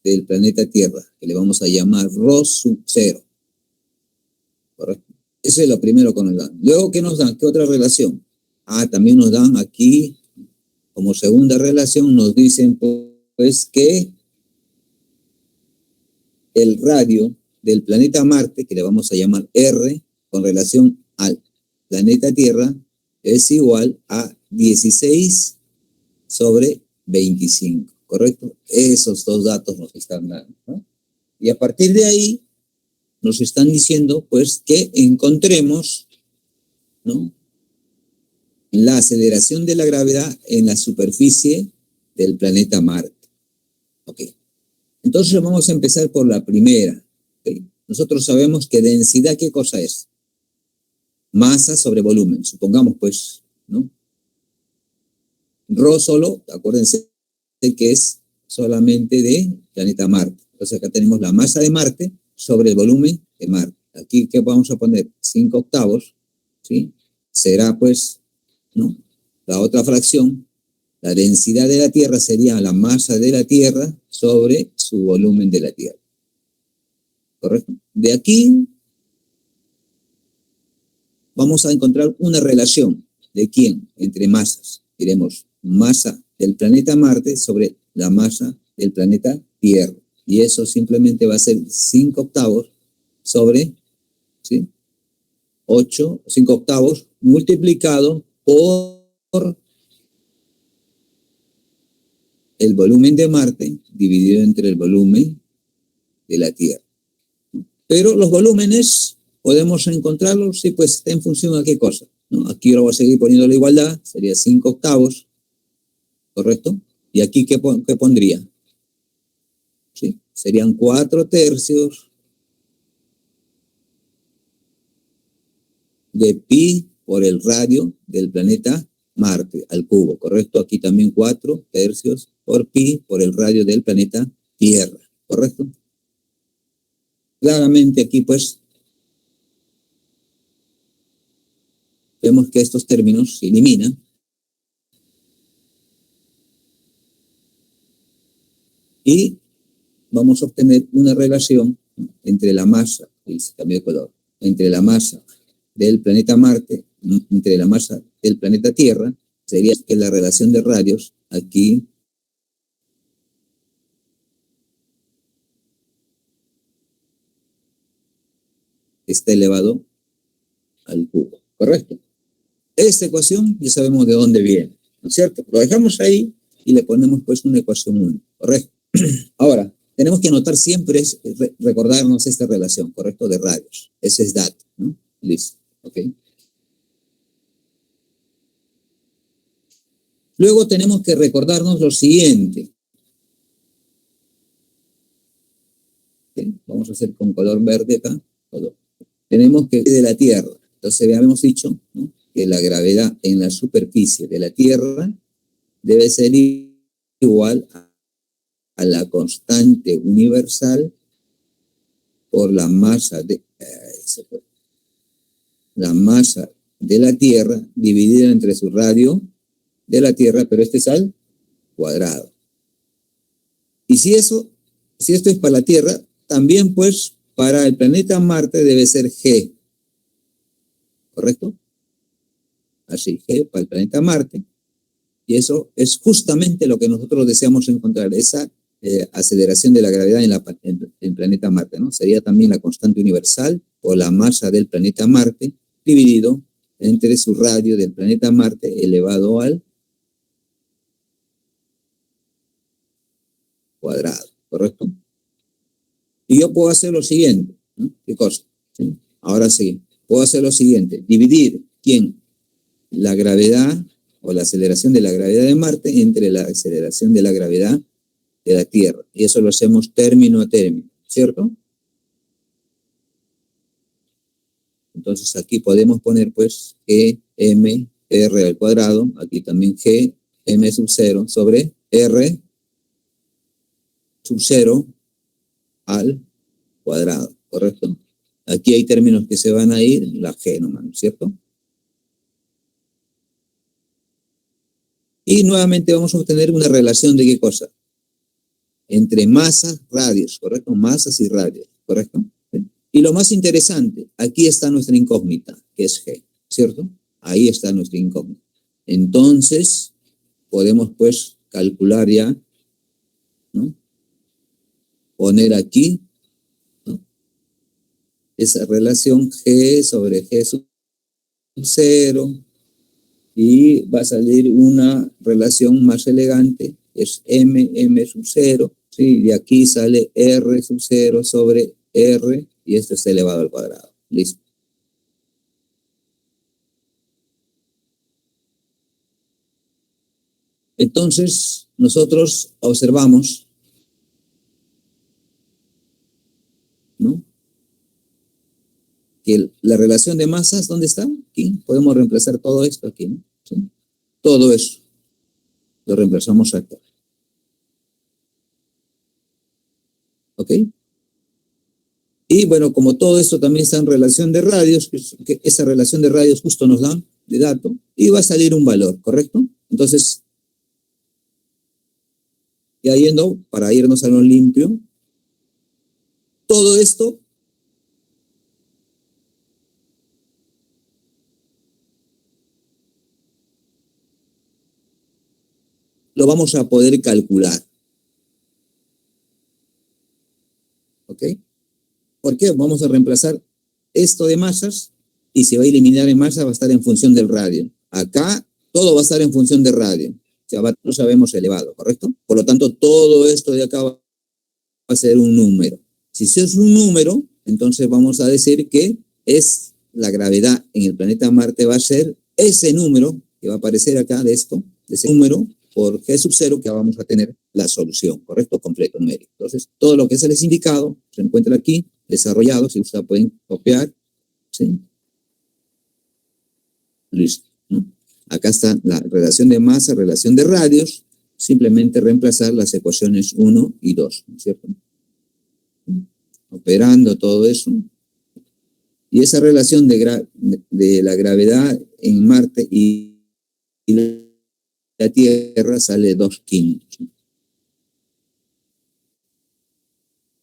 del planeta Tierra, que le vamos a llamar ρ sub 0. ¿Correcto? Eso es lo primero que nos dan. Luego, ¿qué nos dan? ¿Qué otra relación? También nos dan aquí, como segunda relación, nos dicen pues que el radio del planeta Marte, que le vamos a llamar R, con relación al planeta Tierra es igual a 16 sobre 25, ¿correcto? Esos dos datos nos están dando, ¿no? Y a partir de ahí nos están diciendo, pues, que encontremos, ¿no?, la aceleración de la gravedad en la superficie del planeta Marte. Ok. Entonces vamos a empezar por la primera. ¿Okay? Nosotros sabemos que densidad, ¿qué cosa es? Masa sobre volumen. Supongamos, pues, ¿no? Rho solo, acuérdense que es solamente de planeta Marte. Entonces acá tenemos la masa de Marte sobre el volumen de Marte. Aquí, ¿qué vamos a poner? 5 octavos, ¿sí? Será, pues, ¿no?, la otra fracción. La densidad de la Tierra sería la masa de la Tierra sobre su volumen de la Tierra. ¿Correcto? De aquí vamos a encontrar una relación. ¿De quién? Entre masas. Diremos masa del planeta Marte sobre la masa del planeta Tierra. Y eso simplemente va a ser 5 octavos sobre, ¿sí?, 5 octavos multiplicado por el volumen de Marte dividido entre el volumen de la Tierra. Pero los volúmenes podemos encontrarlos, sí, pues está en función a qué cosa, ¿no? Aquí lo voy a seguir poniendo la igualdad, sería 5 octavos, ¿correcto? Y aquí, ¿qué pondría? ¿Sí? Serían 4 tercios de pi por el radio del planeta Marte al cubo, ¿correcto? Aquí también 4 tercios por pi por el radio del planeta Tierra, ¿correcto? Claramente aquí, pues, vemos que estos términos se eliminan y vamos a obtener una relación entre la masa, y se cambió de color, entre la masa del planeta Marte, entre la masa del planeta Tierra, sería que la relación de radios aquí está elevado al cubo, ¿correcto? Esta ecuación ya sabemos de dónde viene, ¿no es cierto? Lo dejamos ahí y le ponemos, pues, una ecuación 1, ¿correcto? Ahora, tenemos que anotar siempre, recordarnos esta relación, ¿correcto? De radios. Ese es dato, ¿no? Listo, ¿ok? Luego tenemos que recordarnos lo siguiente. ¿Okay? Vamos a hacer con color verde acá. Tenemos que de la Tierra. Entonces, habíamos dicho, ¿no?, que la gravedad en la superficie de la Tierra debe ser igual a la constante universal por la masa de la Tierra dividida entre su radio de la Tierra, pero este es al cuadrado. Y si esto es para la Tierra, también, pues, para el planeta Marte debe ser G, ¿correcto? Así, G para el planeta Marte. Y eso es justamente lo que nosotros deseamos encontrar, esa aceleración de la gravedad en el planeta Marte, ¿no? Sería también la constante universal o la masa del planeta Marte dividido entre su radio del planeta Marte elevado al cuadrado, ¿correcto? Y yo puedo hacer lo siguiente, ¿no? ¿Qué cosa? ¿Sí? Ahora sí, puedo hacer lo siguiente, dividir, ¿quién? La gravedad o la aceleración de la gravedad de Marte entre la aceleración de la gravedad de la Tierra. Y eso lo hacemos término a término, ¿cierto? Entonces aquí podemos poner, pues, G, M, R al cuadrado, aquí también G, M sub 0 sobre R sub 0 al cuadrado, ¿correcto? Aquí hay términos que se van a ir, la G nomás, ¿cierto? Y nuevamente vamos a obtener una relación de qué cosa? Entre masas, radios, ¿correcto? Masas y radios, ¿correcto? ¿Sí? Y lo más interesante, aquí está nuestra incógnita, que es G, ¿cierto? Ahí está nuestra incógnita. Entonces, podemos, pues, calcular ya, ¿no? Poner aquí, ¿no?, esa relación G sobre G sub 0 y va a salir una relación más elegante, es M sub 0, ¿sí? Y aquí sale R sub 0 sobre R y esto está elevado al cuadrado. Listo. Entonces, nosotros observamos, ¿no?, que la relación de masas, ¿dónde está? Aquí. Podemos reemplazar todo esto aquí, ¿no? ¿Sí? Todo eso lo reemplazamos acá. ¿Ok? Y bueno, como todo esto también está en relación de radios, que esa relación de radios justo nos da de dato, y va a salir un valor, ¿correcto? Entonces, ya yendo, para irnos a lo limpio, todo esto lo vamos a poder calcular. ¿Ok? ¿Por qué? Vamos a reemplazar esto de masas y se va a eliminar en masa, va a estar en función del radio. Acá todo va a estar en función de radio. O sea, no sabemos elevado, ¿correcto? Por lo tanto, todo esto de acá va a ser un número. Si eso es un número, entonces vamos a decir que es la gravedad en el planeta Marte va a ser ese número que va a aparecer acá de esto, de ese número por G sub 0 que vamos a tener la solución, ¿correcto? Completo numérico. Entonces, todo lo que es el indicado se encuentra aquí, desarrollado, si ustedes pueden copiar, ¿sí? Listo, ¿no? Acá está la relación de masa, relación de radios, simplemente reemplazar las ecuaciones 1 y 2, ¿no es cierto? Operando todo eso. Y esa relación de la gravedad en Marte y la Tierra sale 2/5.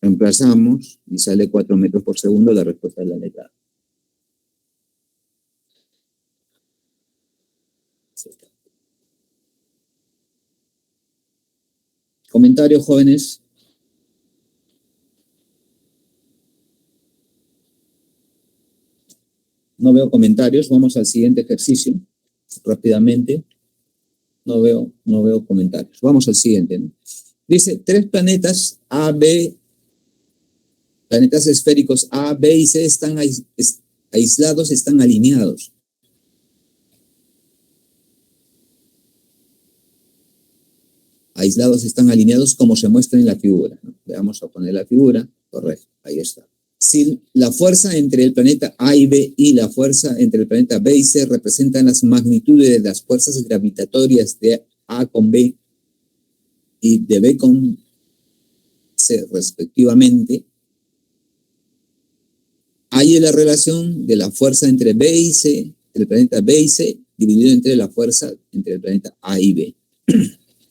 Reemplazamos y sale 4 metros por segundo, la respuesta es la letra A. ¿Comentarios, jóvenes? No veo comentarios. Vamos al siguiente ejercicio rápidamente. No veo comentarios. Vamos al siguiente, ¿no? Dice, 3 planetas A, B, planetas esféricos A, B y C están aislados, están alineados. Aislados están alineados como se muestra en la figura, ¿no? Vamos a poner la figura. Correcto, ahí está. Si la fuerza entre el planeta A y B y la fuerza entre el planeta B y C representan las magnitudes de las fuerzas gravitatorias de A con B y de B con C respectivamente, hay la relación de la fuerza entre B y C, el planeta B y C, dividido entre la fuerza entre el planeta A y B.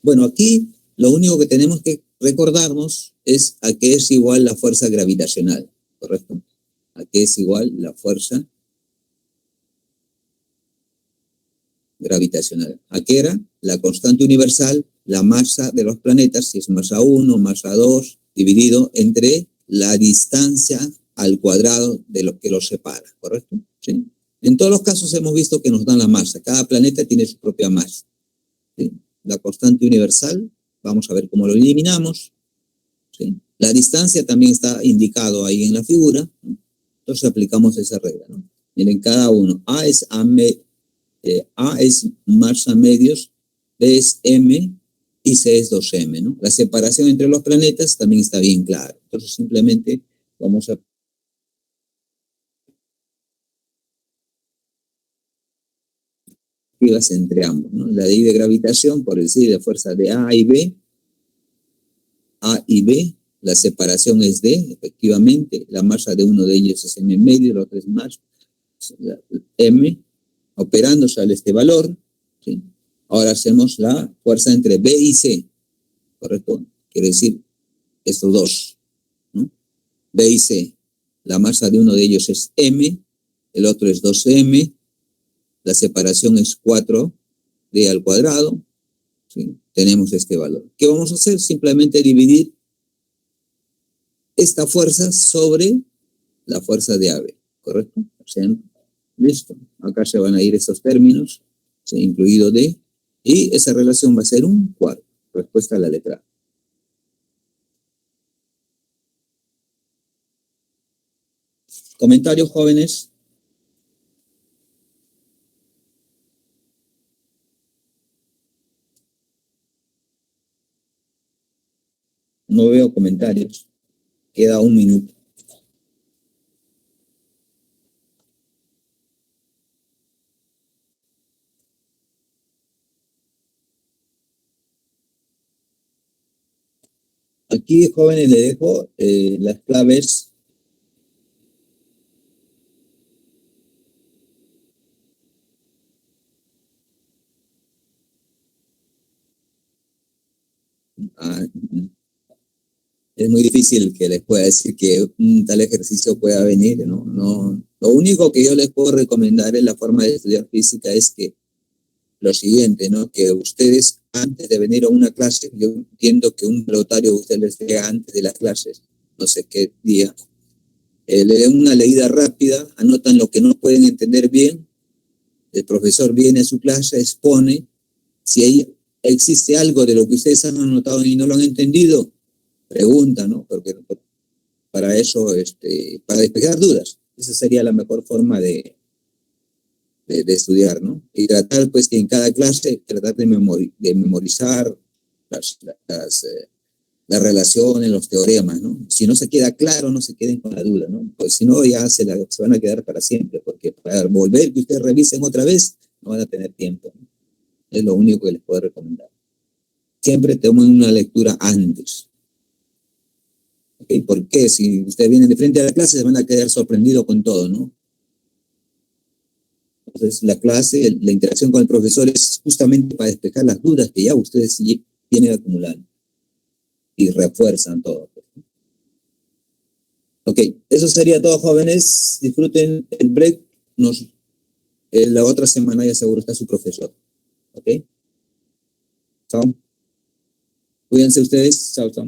Bueno, aquí lo único que tenemos que recordarnos es a qué es igual la fuerza gravitacional, ¿correcto? A qué es igual la fuerza gravitacional. ¿A qué era? La constante universal, la masa de los planetas, si es masa 1, masa 2, dividido entre la distancia al cuadrado de lo que los separa, ¿correcto? ¿Sí? En todos los casos hemos visto que nos dan la masa. Cada planeta tiene su propia masa, ¿sí? La constante universal, vamos a ver cómo lo eliminamos, ¿sí? La distancia también está indicado ahí en la figura, ¿no? Entonces aplicamos esa regla, ¿no? Miren, cada uno. A es masa medios, B es M y C es 2M, ¿no? La separación entre los planetas también está bien clara. Entonces simplemente vamos a entre ambos, ¿no? La ley de gravitación por decir de fuerza de A y B, la separación es D, efectivamente, la masa de uno de ellos es M medio, el otro es más M, operando sale este valor, ¿sí? Ahora hacemos la fuerza entre B y C, ¿correcto? Quiere decir estos dos, ¿no? B y C, la masa de uno de ellos es M, el otro es 2M, la separación es 4D al cuadrado, ¿sí? Tenemos este valor. ¿Qué vamos a hacer? Simplemente dividir esta fuerza sobre la fuerza de AB, ¿correcto? Listo. Acá se van a ir esos términos, ¿sí? Incluido D, y esa relación va a ser un cuarto. Respuesta a la letra A. ¿Comentarios, jóvenes? No veo comentarios. Queda un minuto. Aquí, jóvenes, le dejo las claves. Es muy difícil que les pueda decir que un tal ejercicio pueda venir, ¿no? Lo único que yo les puedo recomendar en la forma de estudiar física es que lo siguiente, ¿no? Que ustedes, antes de venir a una clase, yo entiendo que un pelotario usted les llega antes de las clases, no sé qué día, le den una leída rápida, anotan lo que no pueden entender bien, el profesor viene a su clase, expone, si ahí existe algo de lo que ustedes han anotado y no lo han entendido, pregunta, ¿no? Porque para eso, para despejar dudas, esa sería la mejor forma de estudiar, ¿no? Y tratar, pues, que en cada clase, tratar de memorizar las relaciones, los teoremas, ¿no? Si no se queda claro, no se queden con la duda, ¿no? Pues si no, ya se van a quedar para siempre, porque para volver que ustedes revisen otra vez, no van a tener tiempo, ¿no? Es lo único que les puedo recomendar. Siempre tomen una lectura antes. ¿Okay? Porque si ustedes vienen de frente a la clase, se van a quedar sorprendidos con todo, ¿no? Entonces, la clase, la interacción con el profesor es justamente para despejar las dudas que ya ustedes tienen acumulando y refuerzan todo. Ok, eso sería todo, jóvenes. Disfruten el break. La otra semana ya seguro está su profesor. Ok, chao. Cuídense ustedes. Chao, chao.